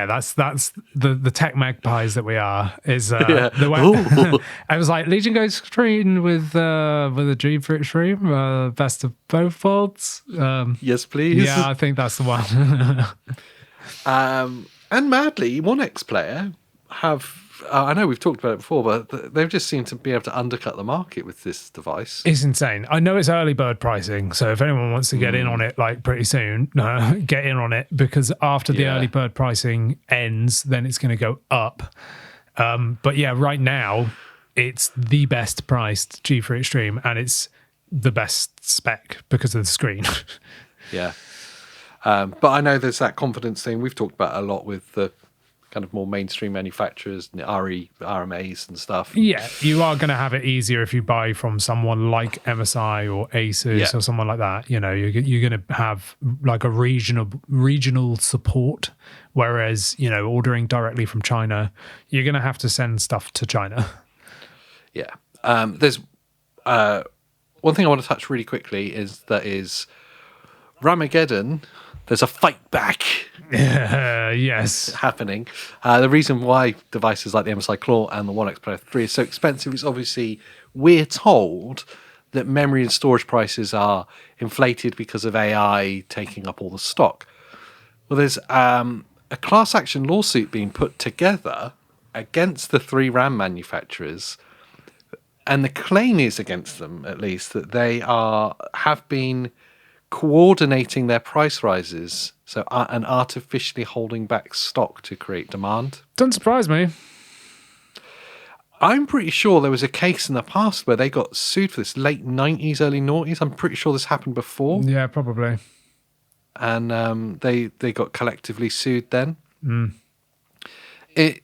That's the tech magpies that we are. Is the way I was like, Legion Go screen with a G3E Frame, best of both worlds. Yes, please. Yeah, I think that's the one. And madly, 1X player have. I know we've talked about it before, but they've just seemed to be able to undercut the market with this device. It's insane. I know it's early bird pricing, so if anyone wants to get in on it like pretty soon, get in on it, because after the early bird pricing ends, then it's going to go up. But yeah, right now, it's the best priced G3 Extreme, and it's the best spec because of the screen. Yeah. But I know there's that confidence thing we've talked about a lot with the kind of more mainstream manufacturers, RAMAs and stuff. Yeah, you are going to have it easier if you buy from someone like MSI or Asus or someone like that. You know, you're going to have like a regional support, whereas, you know, ordering directly from China, you're going to have to send stuff to China. Yeah. There's one thing I want to touch really quickly is RAMageddon. There's a fight back. Yes. Happening. The reason why devices like the MSI Claw and the 1X Player 3 are so expensive is obviously we're told that memory and storage prices are inflated because of AI taking up all the stock. Well, there's a class action lawsuit being put together against the 3 RAM manufacturers, and the claim is against them, at least, that they have been coordinating their price rises, and artificially holding back stock to create demand. Doesn't surprise me. I'm pretty sure there was a case in the past where they got sued for this, late 90s, early noughties. I'm pretty sure this happened before. Yeah, probably. And they got collectively sued then. It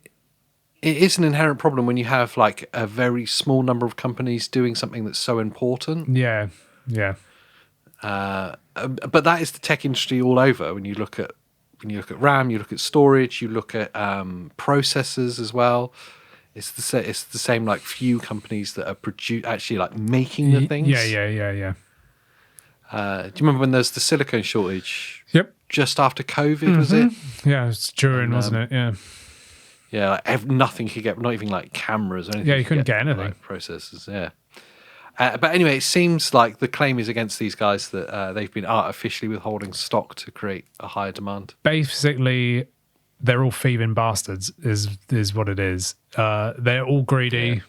is an inherent problem when you have like a very small number of companies doing something that's so important. Yeah. But that is the tech industry all over. When you look at RAM, you look at storage, you look at processors as well. It's the same like few companies that are actually like making the things. Yeah. Do you remember when there's the silicone shortage? Yep. Just after COVID, was it? Yeah, it's during, wasn't it? Yeah. Yeah, like nothing could get, not even like cameras or anything. Yeah, you couldn't get anything. Like, processors, yeah. But anyway, it seems like the claim is against these guys that they've been artificially withholding stock to create a higher demand. Basically, they're all thieving bastards, is what it is. They're all greedy. Yeah.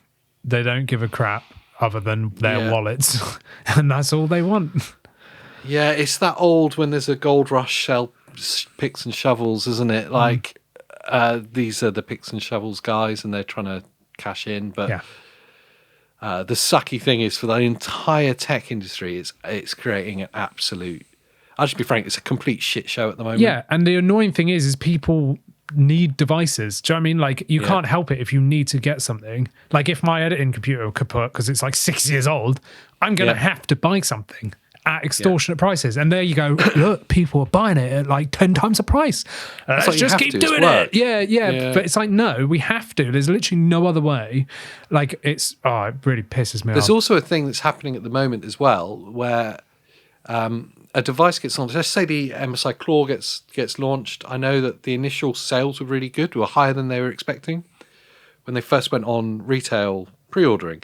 They don't give a crap other than their wallets, and that's all they want. Yeah, it's that old when there's a gold rush, sell picks and shovels, isn't it? Like, these are the picks and shovels guys, and they're trying to cash in. But the sucky thing is, for the entire tech industry, it's creating an absolute... I'll just be frank, it's a complete shit show at the moment. Yeah, and the annoying thing is people need devices. Do you know what I mean? Like, you can't help it if you need to get something. Like, if my editing computer kaput because it's like 6 years old, I'm going to have to buy something at extortionate prices. And there you go, look, people are buying it at like 10 times the price. Let's just keep doing it. Yeah. But it's like, no, we have to. There's literally no other way. Like, it really pisses me off. There's also a thing that's happening at the moment as well, where a device gets launched. Let's say the MSI Claw gets launched. I know that the initial sales were really good, were higher than they were expecting when they first went on retail pre-ordering.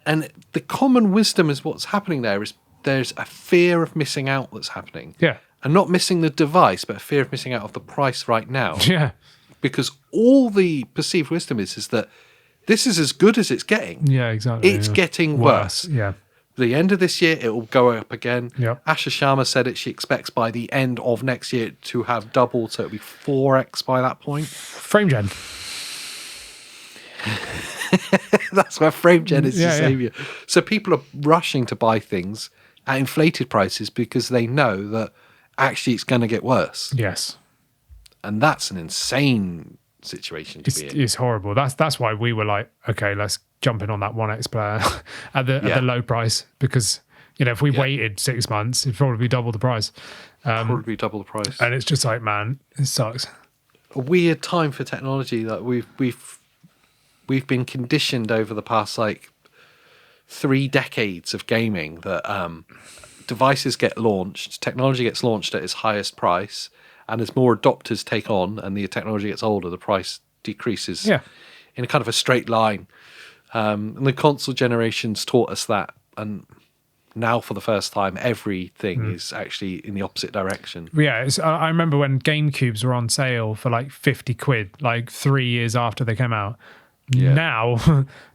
And the common wisdom is what's happening there is there's a fear of missing out that's happening. Yeah. And not missing the device, but a fear of missing out of the price right now. Yeah. Because all the perceived wisdom is that this is as good as it's getting. Yeah, exactly. It's getting worse. Yeah. The end of this year, it will go up again. Yep. Asha Sharma said it. She expects by the end of next year to have doubled, so it'll be 4x by that point. Frame Gen. That's where Frame Gen is the savior. So people are rushing to buy things at inflated prices because they know that actually it's going to get worse. Yes. And that's an insane situation to be in. It's horrible. That's why we were like, okay, let's jump in on that 1X player at the low price, because if we waited 6 months, it'd probably be double the price. Probably double the price. And it's just like, man, it sucks. A weird time for technology that we've been conditioned over the past like 3 decades of gaming that devices get launched, technology gets launched at its highest price, and as more adopters take on and the technology gets older, the price decreases in a kind of a straight line. And the console generations taught us that, and now for the first time, everything is actually in the opposite direction. Yeah, I remember when GameCubes were on sale for like 50 quid, like 3 years after they came out. Yeah. Now,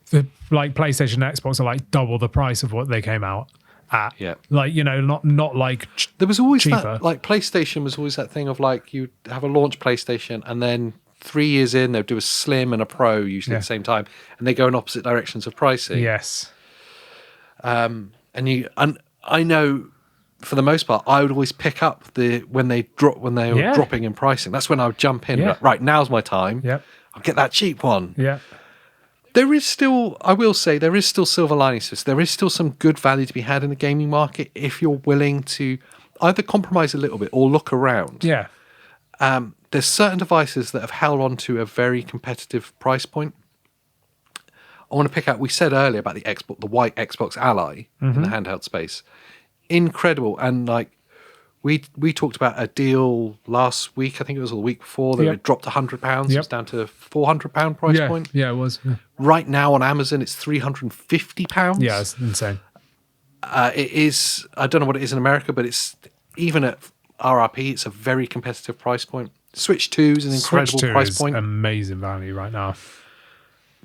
the like PlayStation and Xbox are like double the price of what they came out at. Yeah. Like, not like there was always cheaper. That, like PlayStation was always that thing of like you have a launch PlayStation and then 3 years in they'll do a Slim and a Pro usually at the same time, and they go in opposite directions of pricing. Yes. And I know for the most part I would always pick up when they were dropping in pricing. That's when I would jump in. Yeah. Right, now's my time. Yep. I'll get that cheap one. Yeah. There is still, I will say, there is still silver linings to this. There is still some good value to be had in the gaming market if you're willing to either compromise a little bit or look around. Yeah. There's certain devices that have held on to a very competitive price point. I want to pick out, we said earlier about the white Xbox Ally in the handheld space. Incredible. And like, we talked about a deal last week, I think it was, or the week before, that it dropped £100. It was down to £400 price point. Yeah, it was. Yeah. Right now on Amazon, it's £350. Yeah, it's insane. It is, I don't know what it is in America, but it's even at RRP, it's a very competitive price point. Switch 2 is an incredible price point. Amazing value right now.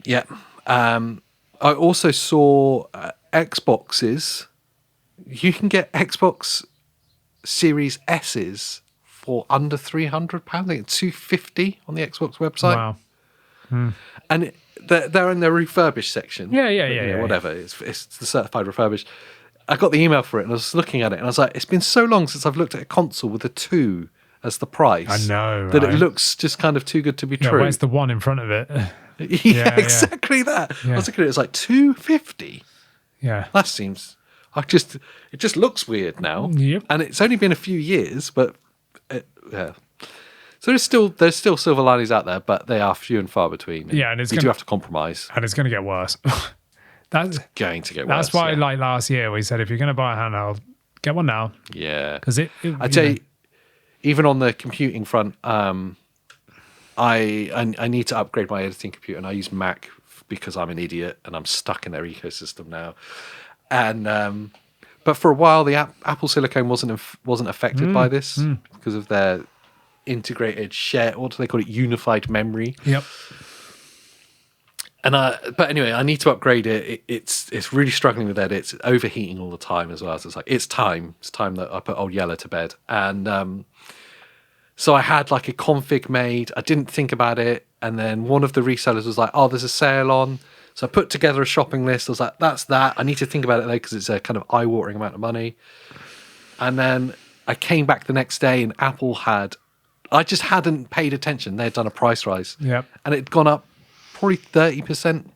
Yeah. I also saw Xboxes. You can get Xbox Series S's for under £300. I think it's $250 on the Xbox website. Wow. And they're in their refurbished section. Yeah. Whatever. It's the certified refurbished. I got the email for it and I was looking at it and I was like, it's been so long since I've looked at a console with a 2 as the price. I know, that it looks just kind of too good to be true. Where's the 1 in front of it? Exactly that. Yeah. I was looking at it, it's like $250. Yeah. That seems... it just looks weird now. Yep. And it's only been a few years, but so So there's still silver linings out there, but they are few and far between. Yeah, and you do have to compromise. And it's going to get worse. That's going to get worse. That's why, like last year, we said if you're going to buy a handheld, get one now. Yeah, because I tell you, even on the computing front, I need to upgrade my editing computer, and I use Mac because I'm an idiot and I'm stuck in their ecosystem now. And but for a while, the Apple Silicon wasn't affected by this because of their integrated share. What do they call it? Unified memory. Yep. And but anyway, I need to upgrade it. It's really struggling with edits. It's overheating all the time as well. So it's like it's time that I put Old Yeller to bed. And so I had like a config made. I didn't think about it, and then one of the resellers was like, "Oh, there's a sale on." So I put together a shopping list. I was like, "That's that." I need to think about it though because it's a kind of eye-watering amount of money. And then I came back the next day, and Apple I just hadn't paid attention. They had done a price rise, Yep. and it had gone up probably 30%.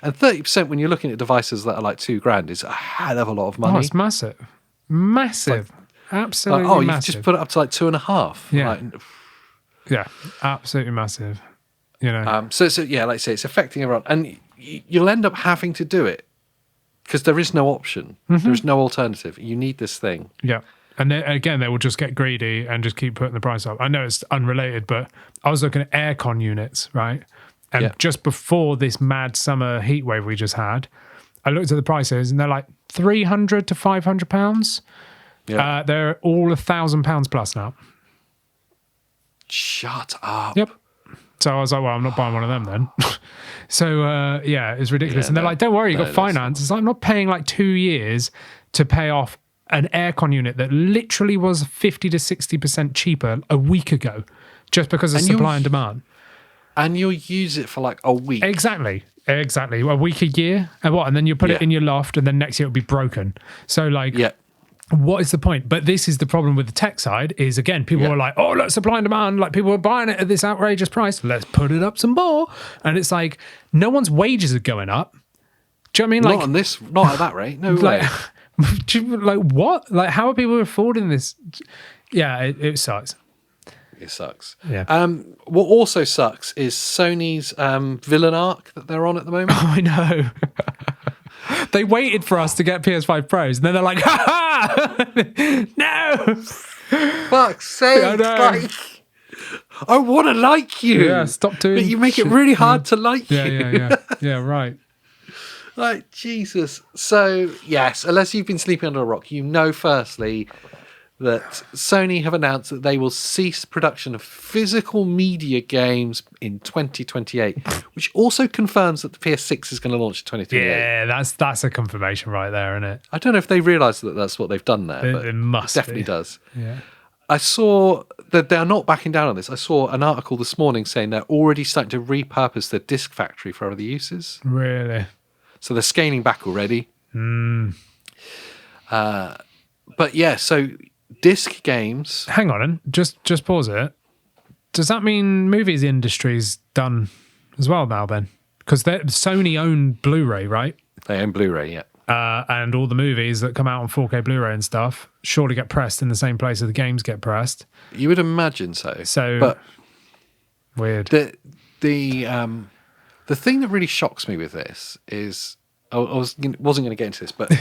And 30% when you're looking at devices that are like $2,000 is a hell of a lot of money. Oh, it's massive. Massive. Absolutely you massive. just put it up to like 2.5. Yeah. Yeah, absolutely massive. You know. So yeah, like I say, it's affecting everyone. And you'll end up having to do it because there is no option. There's no alternative. You need this thing. Yeah. And then, again, they will just get greedy and just keep putting the price up. I know it's unrelated, but I was looking at aircon units, right? And just before this mad summer heat wave we just had, I looked at the prices and they're like £300 to £500. Yeah. They're all £1,000 plus now. Shut up. Yep. So I was like, well, I'm not buying one of them then. So, yeah, it's ridiculous. And they're like, don't worry, you've got finance. It's like, I'm not paying like 2 years to pay off an aircon unit that literally was 50 to 60% cheaper a week ago just because of supply and demand. And you'll use it for like a week. Exactly. A week, a year. And then you put it in your loft and then next year it'll be broken. So like, what is the point? But this is the problem with the tech side is, again, people are like, oh, look, supply and demand. Like, people are buying it at this outrageous price. Let's put it up some more. And it's like, no one's wages are going up. Do you know what I mean? Like, not at that rate. No way. Like, what? Like, how are people affording this? Yeah, it sucks. It sucks. Yeah. What also sucks is Sony's villain arc that they're on at the moment. Oh, I know. They waited for us to get PS5 Pros, and then they're like, ha ha! No! Fuck's sake! I want to like you. Yeah, stop doing. But you make it really hard to like you. Yeah, right. Like, Jesus. So, yes, unless you've been sleeping under a rock, you know, firstly, that Sony have announced that they will cease production of physical media games in 2028, which also confirms that the PS6 is going to launch in 2028. Yeah, that's a confirmation right there, isn't it? I don't know if they realise that that's what they've done there, but it must definitely does. Yeah. I saw that they're not backing down on this. I saw an article this morning saying they're already starting to repurpose their disc factory for other uses. Really? So they're scaling back already. But yeah, so disc games. Hang on, and just pause it. Does that mean movies industry's done as well now then? Because Sony own Blu-ray, right? They own Blu-ray, yeah. And all the movies that come out on 4K Blu-ray and stuff surely get pressed in the same place as the games get pressed. You would imagine so. But weird. The thing that really shocks me with this is, I wasn't going to get into this, but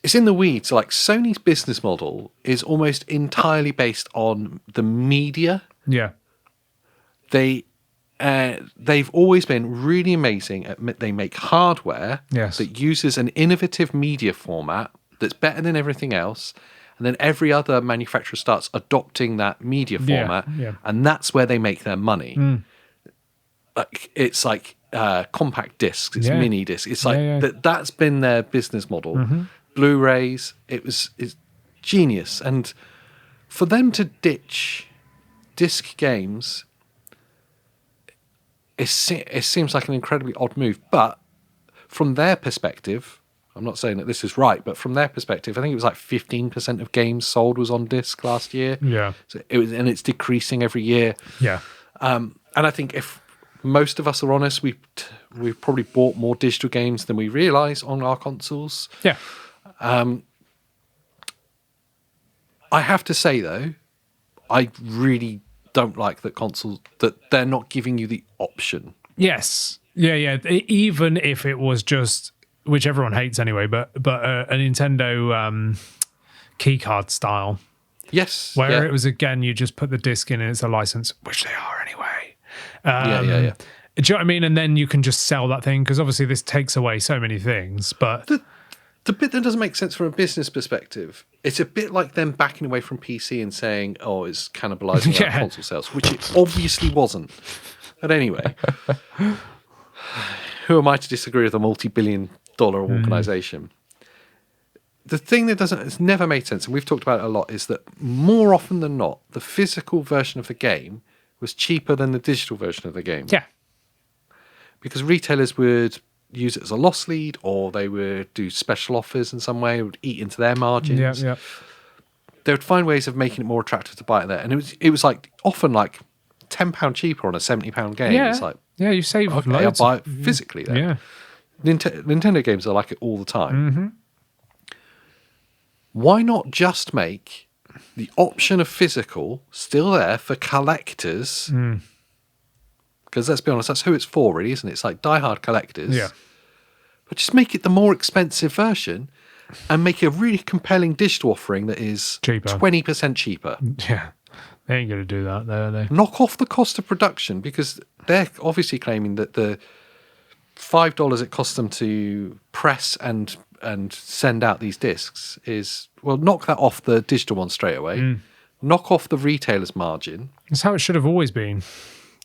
it's in the weeds. Like, Sony's business model is almost entirely based on the media. Yeah. They've always been really amazing at they make hardware that uses an innovative media format that's better than everything else, and then every other manufacturer starts adopting that media format, and that's where they make their money. Like, it's like compact discs, it's mini discs. It's like that's been their business model. Blu-rays, it's genius, and for them to ditch disc games, it seems like an incredibly odd move. But from their perspective, I'm not saying that this is right, but from their perspective, I think it was like 15% of games sold was on disc last year. Yeah. So and it's decreasing every year. Yeah. And I think if most of us are honest, we've probably bought more digital games than we realise on our consoles. Yeah. I have to say though, I really don't like that consoles, that they're not giving you the option. Yes. Yeah. Even if it was just, which everyone hates anyway, but a Nintendo keycard style. Yes. Where it was, again, you just put the disc in and it's a license, which they are anyway. Yeah. Do you know what I mean? And then you can just sell that thing, because obviously this takes away so many things. But the bit that doesn't make sense from a business perspective, it's a bit like them backing away from PC and saying, oh, it's cannibalizing our console sales, which it obviously wasn't. But anyway, who am I to disagree with a multi-billion-dollar organization? The thing that it's never made sense, and we've talked about it a lot, is that more often than not, the physical version of the game was cheaper than the digital version of the game. Yeah. Because retailers would use it as a loss lead, or they would do special offers in some way, would eat into their margins. Yeah. They would find ways of making it more attractive to buy it there. And it was like often like £10 cheaper on a £70 game. Yeah. It's like, you save okay, loads. I'll buy it physically then. Yeah. Nintendo games are like it all the time. Mm-hmm. Why not just make the option of physical still there for collectors? Because let's be honest, that's who it's for, really, isn't it? It's like diehard collectors. Yeah. But just make it the more expensive version and make a really compelling digital offering that is cheaper. 20% cheaper. Yeah. They ain't going to do that, though, are they? Knock off the cost of production, because they're obviously claiming that the $5 it costs them to press and send out these discs is, well, knock that off the digital one straight away. Knock off the retailer's margin. That's how it should have always been.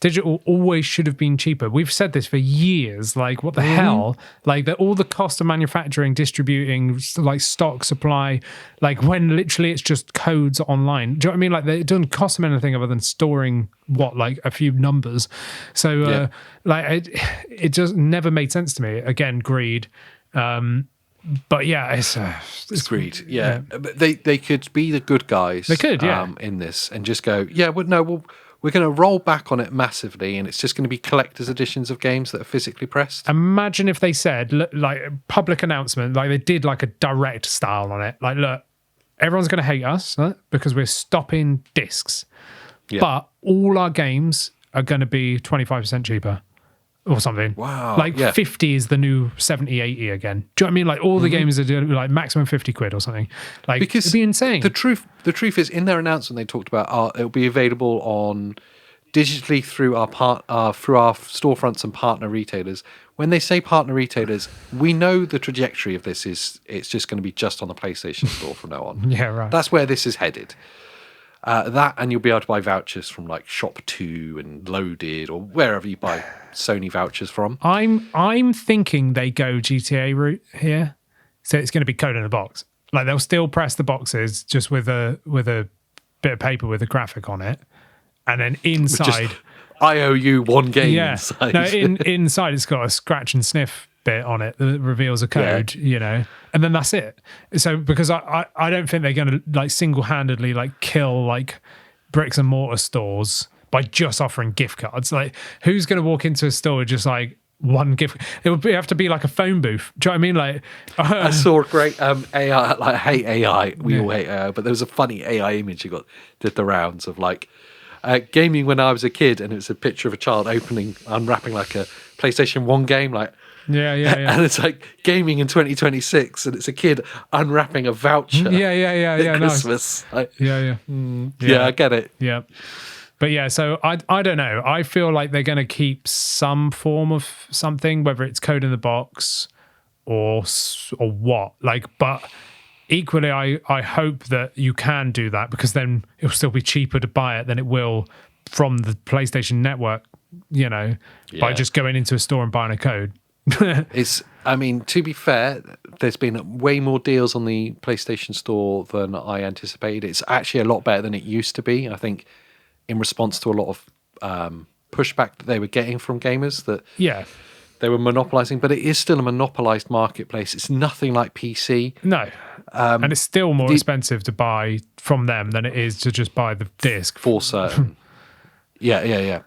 Digital always should have been cheaper. We've said this for years. Like, what the hell? Like, all the cost of manufacturing, distributing, like stock supply, like when literally it's just codes online. Do you know what I mean? Like, it doesn't cost them anything other than storing like a few numbers. So, like, it just never made sense to me. Again, greed. But yeah, it's greed. Yeah. But they could be the good guys. They could, in this, and just go, we're going to roll back on it massively, and it's just going to be collector's editions of games that are physically pressed. Imagine if they said, like, public announcement, like they did like a direct style on it. Like, look, everyone's going to hate us because we're stopping discs. Yeah. But all our games are going to be 25% cheaper or something. Wow. Like 50 is the new 70, 80 again. Do you know what I mean? Like all the games are doing like maximum 50 quid or something. Like, because it'd be insane. The truth is, in their announcement, they talked about it'll be available on digitally through our storefronts and partner retailers. When they say partner retailers, we know the trajectory of this is it's just going to be just on the PlayStation Store from now on. Yeah, right. That's where this is headed. That, and you'll be able to buy vouchers from like Shop 2 and Loaded or wherever you buy Sony vouchers from. I'm thinking they go GTA route here, so it's going to be code in a box. Like they'll still press the boxes just with a bit of paper with a graphic on it, and then inside, I owe you one game. Inside. No, inside it's got a scratch and sniff bit on it that reveals a code, and then that's it. So because I don't think they're going to like single-handedly like kill like bricks and mortar stores by just offering gift cards. Like, who's going to walk into a store with just like one gift? It would have to be like a phone booth. Do you know what I mean? Like, I saw a great AI. Like, I hate AI. We all hate AI, but there was a funny AI image you did the rounds of like gaming when I was a kid, and it was a picture of a child unwrapping like a PlayStation 1 game, like. Yeah. And it's like gaming in 2026, and it's a kid unwrapping a voucher. Yeah. Christmas. Nice. Yeah, I get it. Yeah. But yeah, so I don't know. I feel like they're going to keep some form of something, whether it's code in the box or what. Like, but equally, I hope that you can do that, because then it'll still be cheaper to buy it than it will from the PlayStation Network, by just going into a store and buying a code. To be fair, there's been way more deals on the PlayStation Store than I anticipated. It's actually a lot better than it used to be. I think in response to a lot of pushback that they were getting from gamers that they were monopolizing, but it is still a monopolized marketplace. It's nothing like PC. No. And it's still more expensive to buy from them than it is to just buy the disc. For certain. Yeah.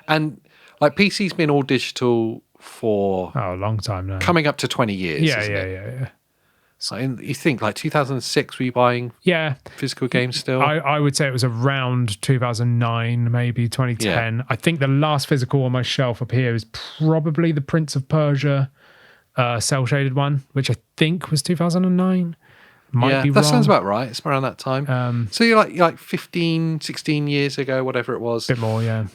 And like PC's been all digital for a long time now, coming up to 20 years. Yeah. So you think like 2006, were you buying physical games still? I would say it was around 2009, maybe 2010. Yeah. I think the last physical on my shelf up here is probably the Prince of Persia cel-shaded one, which I think was 2009. Might be wrong. That sounds about right. It's around that time. So you're like 15, 16 years ago, whatever it was. A bit more, yeah.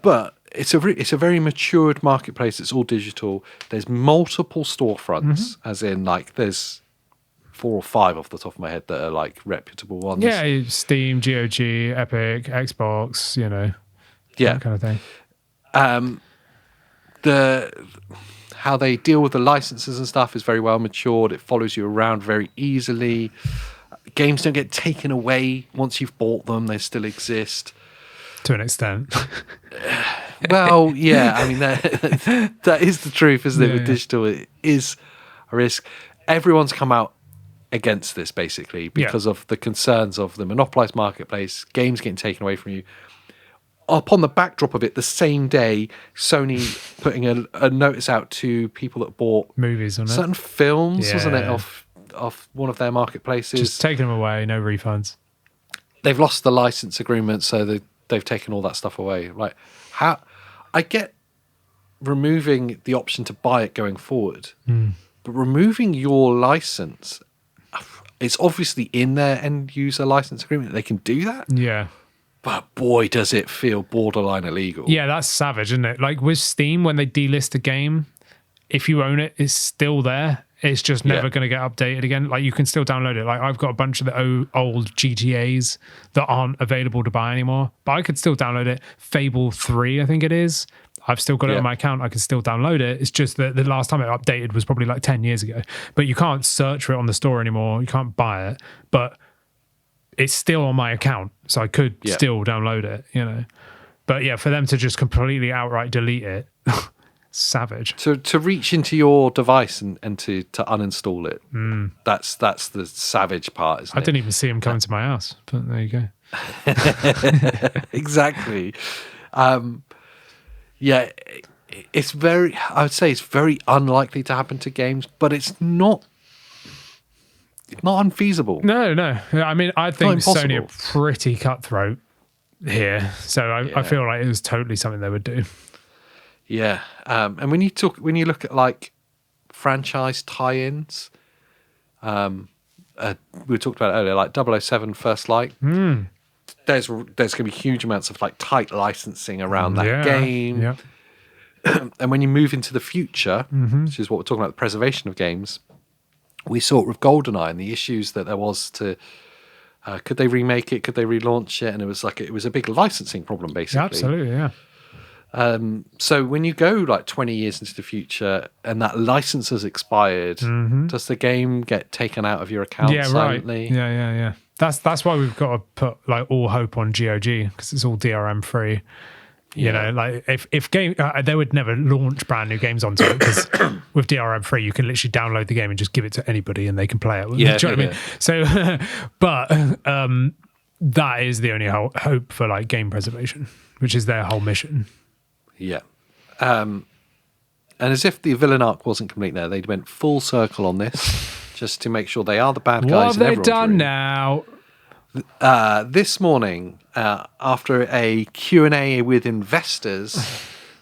But it's a very matured marketplace. It's all digital. There's multiple storefronts, as in like there's 4 or 5 off the top of my head that are like reputable ones. Yeah, Steam, GOG, Epic, Xbox, that kind of thing. How they deal with the licenses and stuff is very well matured. It follows you around very easily. Games don't get taken away once you've bought them. They still exist. To an extent. Well, yeah. I mean, that is the truth, isn't it? With digital, it is a risk. Everyone's come out against this, basically, because of the concerns of the monopolised marketplace, games getting taken away from you. Upon the backdrop of it, the same day, Sony putting a notice out to people that bought movies on certain films, wasn't it, off one of their marketplaces. Just taking them away, no refunds. They've lost the license agreement, so they've taken all that stuff away. Like, how I get removing the option to buy it going forward, but removing your license, it's obviously in their end user license agreement that they can do that. Yeah. But boy, does it feel borderline illegal. Yeah, that's savage, isn't it? Like with Steam, when they delist a game, if you own it, it's still there. It's just never going to get updated again. Like you can still download it. Like I've got a bunch of the old GTAs that aren't available to buy anymore, but I could still download it. Fable 3, I think it is. I've still got it on my account. I can still download it. It's just that the last time it updated was probably like 10 years ago. But you can't search for it on the store anymore. You can't buy it. But it's still on my account, so I could still download it, But yeah, for them to just completely outright delete it, savage. To reach into your device and to uninstall it, that's the savage part, isn't it? I didn't even see him coming to my house, but there you go. Exactly. It's I would say it's very unlikely to happen to games, but it's not unfeasible. No. I mean, I think Sony are pretty cutthroat here, so I feel like it was totally something they would do. Yeah, and when you look at like franchise tie-ins, we talked about it earlier, like 007 First Light. There's going to be huge amounts of like tight licensing around that game. Yeah. And when you move into the future, which is what we're talking about, the preservation of games, we saw it with GoldenEye and the issues that there was to could they remake it, could they relaunch it, and it was a big licensing problem, basically. Absolutely, yeah. So when you go like 20 years into the future and that license has expired, does the game get taken out of your account silently? Right. Yeah. That's why we've got to put like all hope on GOG, because it's all DRM free. You know, like if game, they would never launch brand new games onto it, because with DRM free, you can literally download the game and just give it to anybody and they can play it. Do you know what I mean? So, but that is the only hope for like game preservation, which is their whole mission. Yeah. And as if the villain arc wasn't complete there, they went full circle on this just to make sure they are the bad guys. What have they done now? This morning, after a Q&A with investors,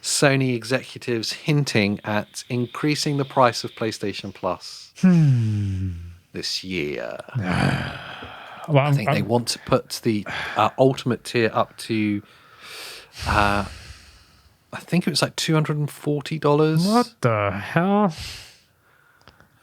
Sony executives hinting at increasing the price of PlayStation Plus this year. Well, I think they want to put the ultimate tier up to... I think it was like $240. What the hell?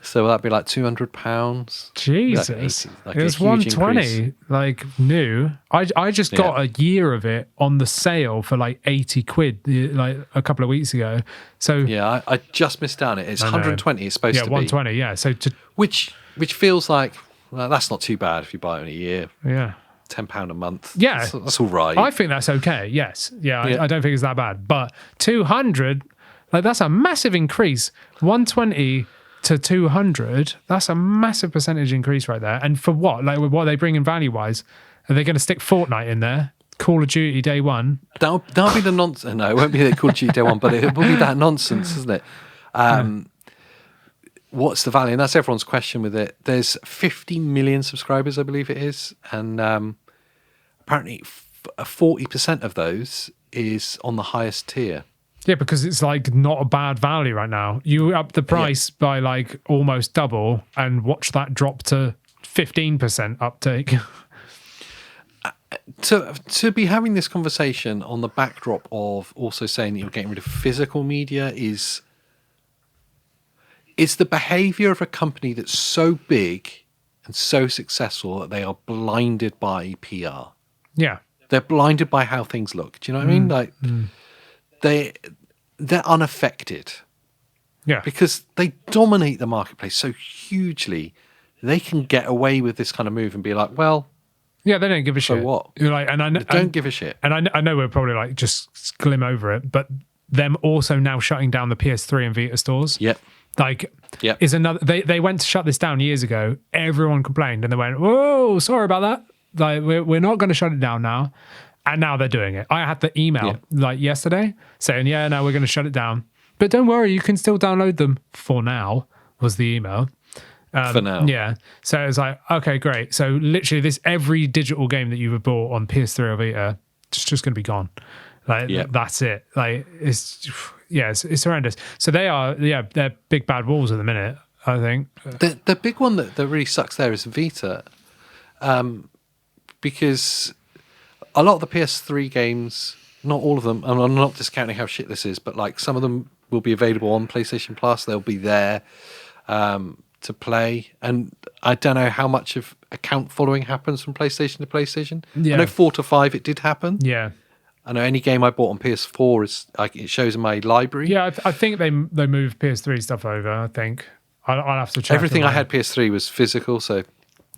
So that'd be like £200. Jesus. Like it was $120, like new. I just got a year of it on the sale for like 80 quid like a couple of weeks ago. So yeah, I just missed out on it. It's 120 it's supposed to be. Yeah, 120, yeah. So which feels like, well, that's not too bad if you buy it in a year. Yeah. £10 a month. Yeah. That's all right. I think that's okay, yes. Yeah, I don't think it's that bad. But 200, like that's a massive increase. 120 to 200, that's a massive percentage increase right there. And for what? Like what are they bringing value-wise? Are they going to stick Fortnite in there? Call of Duty Day One? That'll be the nonsense. No, it won't be the Call of Duty Day One, but it will be that nonsense, isn't it? what's the value? And that's everyone's question with it. There's 50 million subscribers, I believe it is. And apparently 40% of those is on the highest tier. Yeah, because it's like not a bad value right now. You up the price by like almost double and watch that drop to 15% uptake. To be having this conversation on the backdrop of also saying that you're getting rid of physical media is the behavior of a company that's so big and so successful that they are blinded by PR. Yeah. They're blinded by how things look. Do you know what I mean? Like they're unaffected. Yeah. Because they dominate the marketplace so hugely, they can get away with this kind of move and be like, well, yeah, they don't give a shit. So what? You're like, and they don't give a shit. And I know we're probably like just skim over it, but them also now shutting down the PS3 and Vita stores. Yep. Like, is another. They went to shut this down years ago. Everyone complained, and they went, "Whoa, sorry about that. Like, we're not going to shut it down now." And now they're doing it. I had the email like yesterday saying, "Yeah, no, we're going to shut it down, but don't worry, you can still download them for now." Was the email. For now. Yeah. So it was like, okay, great. So literally every digital game that you have bought on PS3 or Vita, it's just going to be gone. Like, that's it. Like, it's horrendous. So they're big bad wolves at the minute, I think. The big one that really sucks there is Vita. Because a lot of the PS3 games, not all of them, and I'm not discounting how shit this is, but like some of them will be available on PlayStation Plus. They'll be there. To play, and I don't know how much of account following happens from PlayStation to PlayStation. I know 4 to 5 it did happen. Yeah, I know any game I bought on PS4 is like it shows in my library. Yeah, I think they moved PS3 stuff over. I think I'll have to check. Everything I had PS3 was physical, so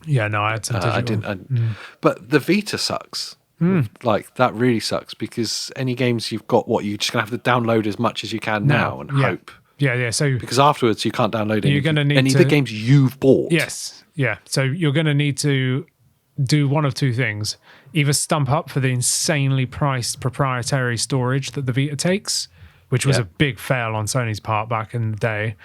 yeah, no, I had some digital. I didn't. But the Vita sucks. Like that really sucks because any games you've got, you're just gonna have to download as much as you can now and hope. Yeah. So because afterwards you can't download any of the games you've bought. Yes. Yeah. So you're going to need to do one of two things: either stump up for the insanely priced proprietary storage that the Vita takes, which was a big fail on Sony's part back in the day,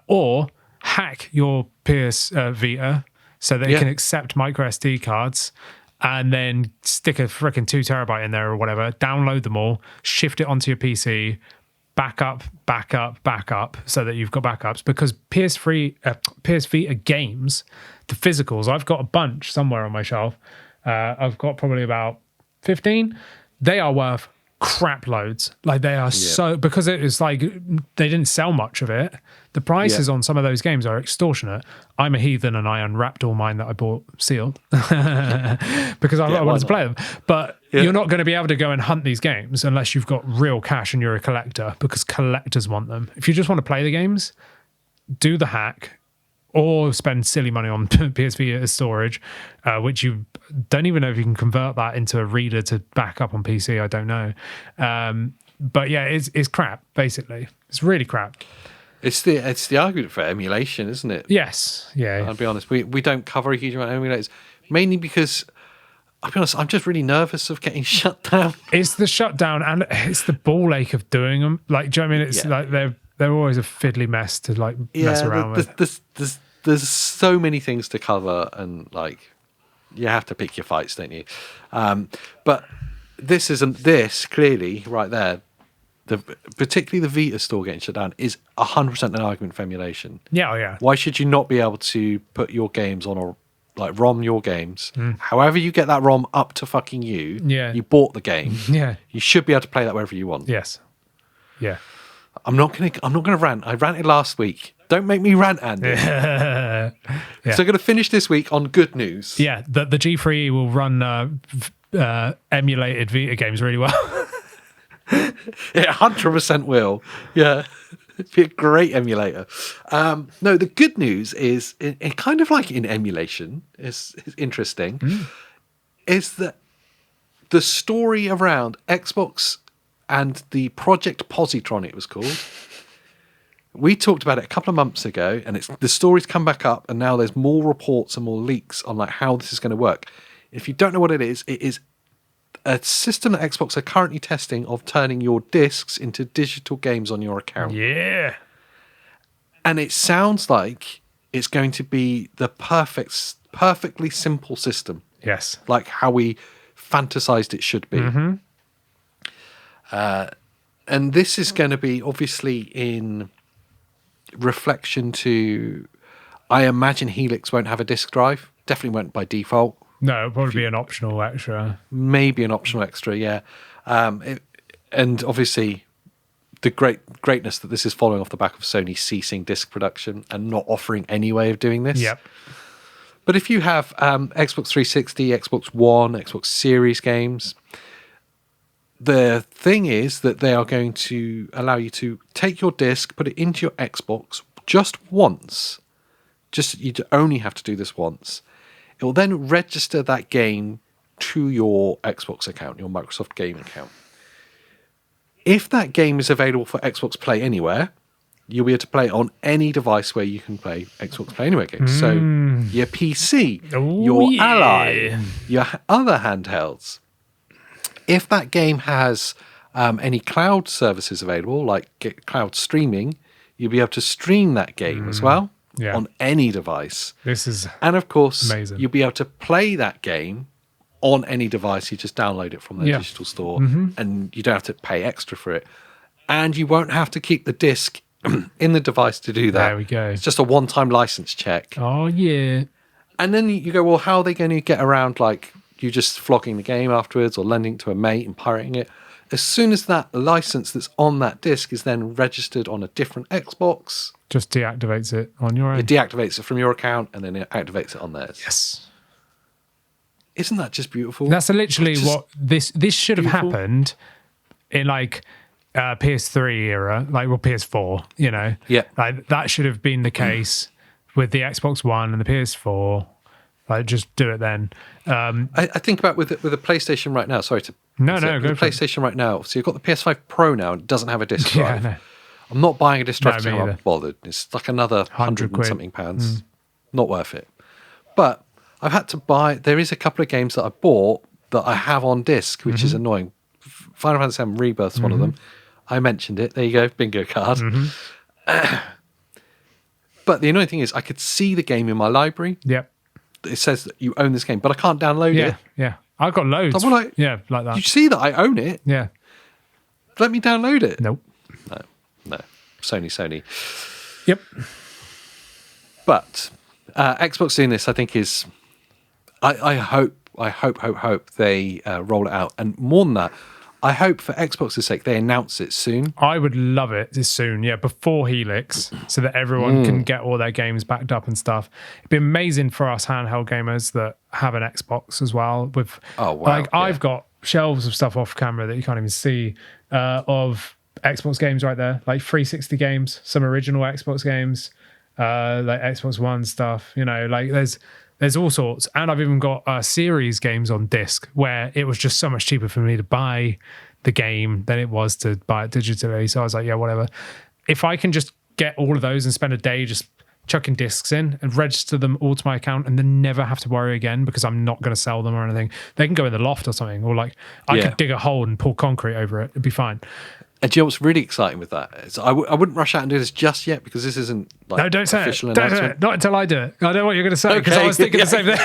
or hack your PS Vita so they can accept micro SD cards. And then stick a freaking 2 terabyte in there or whatever, download them all, shift it onto your PC, back up, so that you've got backups. Because PS Vita games, the physicals, I've got a bunch somewhere on my shelf. I've got probably about 15. They are worth crap loads. Like they are so, because it is like they didn't sell much of it. The prices on some of those games are extortionate. I'm a heathen and I unwrapped all mine that I bought sealed because I wanted to play them. But you're not going to be able to go and hunt these games unless you've got real cash and you're a collector, because collectors want them. If you just want to play the games, do the hack or spend silly money on PS Vita storage, which you don't even know if you can convert that into a reader to back up on PC. I don't know. But yeah, it's crap, basically. It's really crap. It's the argument for emulation, isn't it? Yes. Yeah. I'll be honest. We don't cover a huge amount of emulators, mainly because, I'll be honest, I'm just really nervous of getting shut down. It's the shutdown and it's the ball ache of doing them. Like, do you know what I mean? It's like they're always a fiddly mess to like mess around with. There's so many things to cover, and like you have to pick your fights, don't you? But this clearly right there. Particularly the Vita store getting shut down is 100% an argument for emulation. Yeah, yeah. Why should you not be able to put your games on ROM your games? However you get that ROM up to fucking you. Yeah. You bought the game. Yeah. You should be able to play that wherever you want. Yes. Yeah. I'm not gonna rant. I ranted last week. Don't make me rant, Andy. So I'm going to finish this week on good news. Yeah, the G3E will run emulated Vita games really well. It 100% will. Yeah. It'd be a great emulator. No, the good news is, it kind of like in emulation, is interesting, is that the story around Xbox and the Project Positron, it was called. We talked about it a couple of months ago, and the story's come back up, and now there's more reports and more leaks on like how this is going to work. If you don't know what it is a system that Xbox are currently testing of turning your discs into digital games on your account. Yeah. And it sounds like it's going to be the perfectly simple system. Yes. Like how we fantasized it should be. And this is going to be obviously in reflection to, I imagine Helix won't have a disk drive. Definitely won't by default. No, it'll probably be an optional extra. Maybe an optional extra, yeah. And obviously the greatness that this is following off the back of Sony ceasing disc production and not offering any way of doing this. Yep. But if you have Xbox 360, Xbox One, Xbox Series games, the thing is that they are going to allow you to take your disc, put it into your Xbox just once. You only have to do this once. It will then register that game to your Xbox account, your Microsoft Game account. If that game is available for Xbox Play Anywhere, you'll be able to play it on any device where you can play Xbox Play Anywhere games. So your PC, your Ally, your other handhelds. If that game has any cloud services available, like cloud streaming, you'll be able to stream that game as well on any device. This is and of course, amazing. You'll be able to play that game on any device. You just download it from the digital store, and you don't have to pay extra for it. And you won't have to keep the disc in the device to do that. There we go. It's just a one-time license check. Oh, yeah. And then you go, well, how are they going to get around, like, you just flogging the game afterwards or lending it to a mate and pirating it? As soon as that license that's on that disc is then registered on a different Xbox, just deactivates it on your own. It deactivates it from your account and then it activates it on theirs. Yes. Isn't that just beautiful? That's literally what this should have happened in like PS3 era, like PS4, you know. Yeah. Like that should have been the case with the Xbox One and the PS4. Like just do it then. I think about with the PlayStation right now. Sorry to go for PlayStation right now. So you've got the PS5 Pro now. It doesn't have a disc drive. No. I'm not buying a disc drive. No, I'm not bothered. It's like another 100 and something pounds. Not worth it. But I've had to buy. There is a couple of games that I bought that I have on disc, which is annoying. Final Fantasy VII Rebirth's one of them. I mentioned it. There you go, bingo card. But the annoying thing is, I could see the game in my library. Yep. It says that you own this game, but I can't download it. Yeah. I've got loads. Like that. You see that I own it? Yeah. Let me download it. Nope. No. Sony. Yep. But Xbox doing this, I think, is. I hope they roll it out, and more than that, I hope for Xbox's sake they announce it soon. I would love it soon, before Helix, so that everyone can get all their games backed up and stuff. It'd be amazing for us handheld gamers that have an Xbox as well. With I've got shelves of stuff off camera that you can't even see of Xbox games right there, like 360 games, some original Xbox games, like Xbox One stuff. You know, like there's all sorts, and I've even got series games on disc where it was just so much cheaper for me to buy the game than it was to buy it digitally. So I was like, yeah, whatever. If I can just get all of those and spend a day just chucking discs in and register them all to my account and then never have to worry again because I'm not going to sell them or anything, they can go in the loft or something, or like I could dig a hole and pour concrete over it. It'd be fine. And do you know what's really exciting with that? Is I wouldn't rush out and do this just yet because this isn't like don't say official it. announcement. Don't say it. Not until I do it. I know what you're going to say because I was thinking the same thing.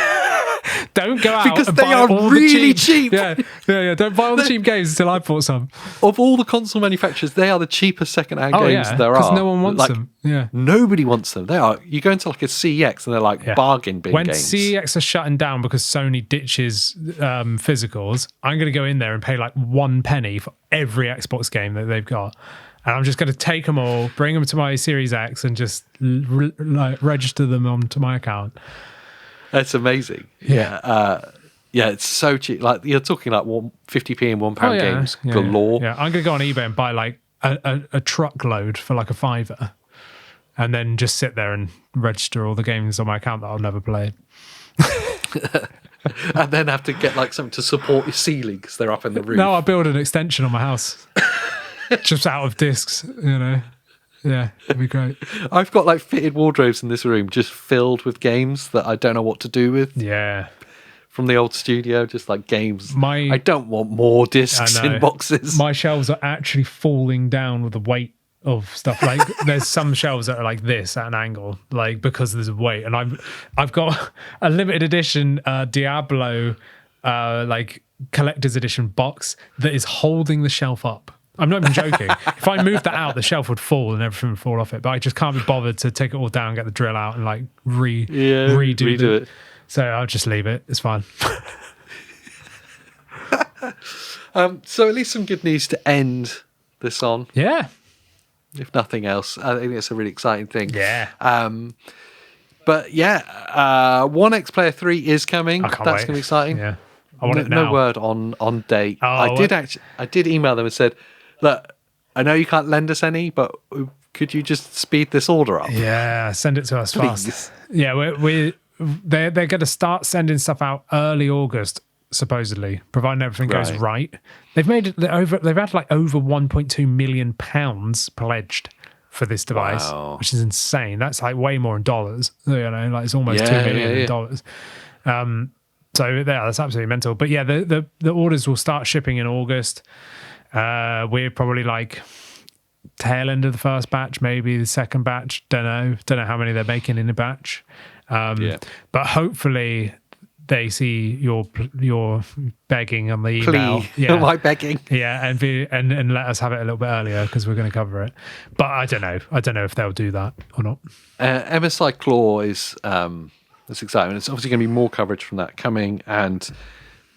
Don't go out because and they buy are all really the cheap. cheap. Yeah. Don't buy all the cheap games until I bought some. Of all the console manufacturers, they are the cheapest second-hand games there are. Because no one wants them. Yeah, nobody wants them. They are. You go into like a CEX and they're like bargain bin when games. CEX are shutting down because Sony ditches physicals, I'm going to go in there and pay like 1 penny for every Xbox game that they've got. And I'm just going to take them all, bring them to my Series X, and just register them onto my account. That's amazing. Yeah, it's so cheap. Like you're talking like 50p and £1 games galore. Yeah, I'm going to go on eBay and buy like a truckload for like £5, and then just sit there and register all the games on my account that I'll never play. And then have to get like something to support your ceiling because they're up in the roof. No, I'll build an extension on my house. Just out of discs, you know. Yeah, it'd be great. I've got like fitted wardrobes in this room just filled with games that I don't know what to do with. Yeah. From the old studio, just like games. I don't want more discs in boxes. My shelves are actually falling down with the weight of stuff. Like there's some shelves that are like this at an angle, like because there's a weight. And I've got a limited edition Diablo like collector's edition box that is holding the shelf up. I'm not even joking. If I moved that out, the shelf would fall and everything would fall off it. But I just can't be bothered to take it all down, get the drill out, and like redo it. So I'll just leave it. It's fine. So at least some good news to end this on. Yeah. If nothing else, I think it's a really exciting thing. Yeah. But yeah, One X Player 3 is coming. That's going to be exciting. Yeah. I want it now. No word on date. Oh, I did email them and said, look, I know you can't lend us any, but could you just speed this order up? Yeah, send it to us Please. fast. Yeah, they're going to start sending stuff out early August, supposedly, providing everything goes right. They've had like over 1.2 million pounds pledged for this device, which is insane. That's like way more in dollars. You know, like it's almost $2 million in dollars. So yeah, that's absolutely mental. But yeah, the orders will start shipping in August. We're probably like tail end of the first batch, maybe the second batch. Don't know how many they're making in a batch. But hopefully they see your begging on the email. Yeah, my begging. Yeah, and let us have it a little bit earlier because we're going to cover it. But I don't know if they'll do that or not. MSI Claw is it's exciting. It's obviously going to be more coverage from that coming, and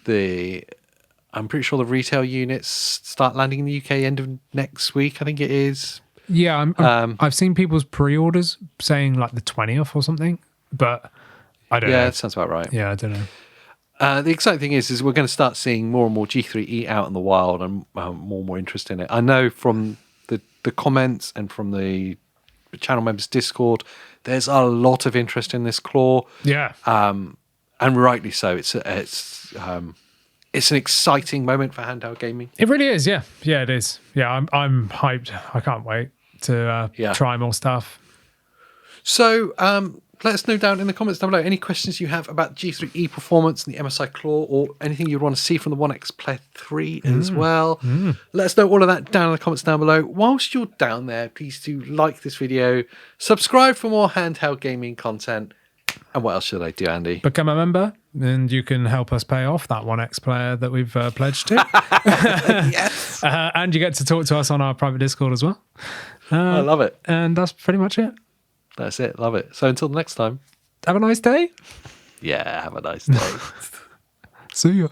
I'm pretty sure the retail units start landing in the UK end of next week. I think it is. Yeah, I've seen people's pre-orders saying like the 20th or something, but I don't know. Yeah, that sounds about right. Yeah, I don't know. The exciting thing is we're going to start seeing more and more G3E out in the wild and more and more interest in it. I know from the comments and from the channel members' Discord, there's a lot of interest in this claw. Yeah. And rightly so. It's an exciting moment for handheld gaming. It really is. Yeah. Yeah, it is. Yeah, I'm hyped. I can't wait to try more stuff. So, let us know down in the comments down below any questions you have about G3E Performance and the MSI Claw, or anything you'd want to see from the One X Player 3 as well. Let us know all of that down in the comments down below. Whilst you're down there, please do like this video, subscribe for more handheld gaming content, and what else should I do, Andy? Become a member, and you can help us pay off that One X player that we've pledged to. Yes! And you get to talk to us on our private Discord as well. I love it. And that's pretty much it. That's it. Love it. So until the next time. Have a nice day. Yeah, have a nice day. See ya.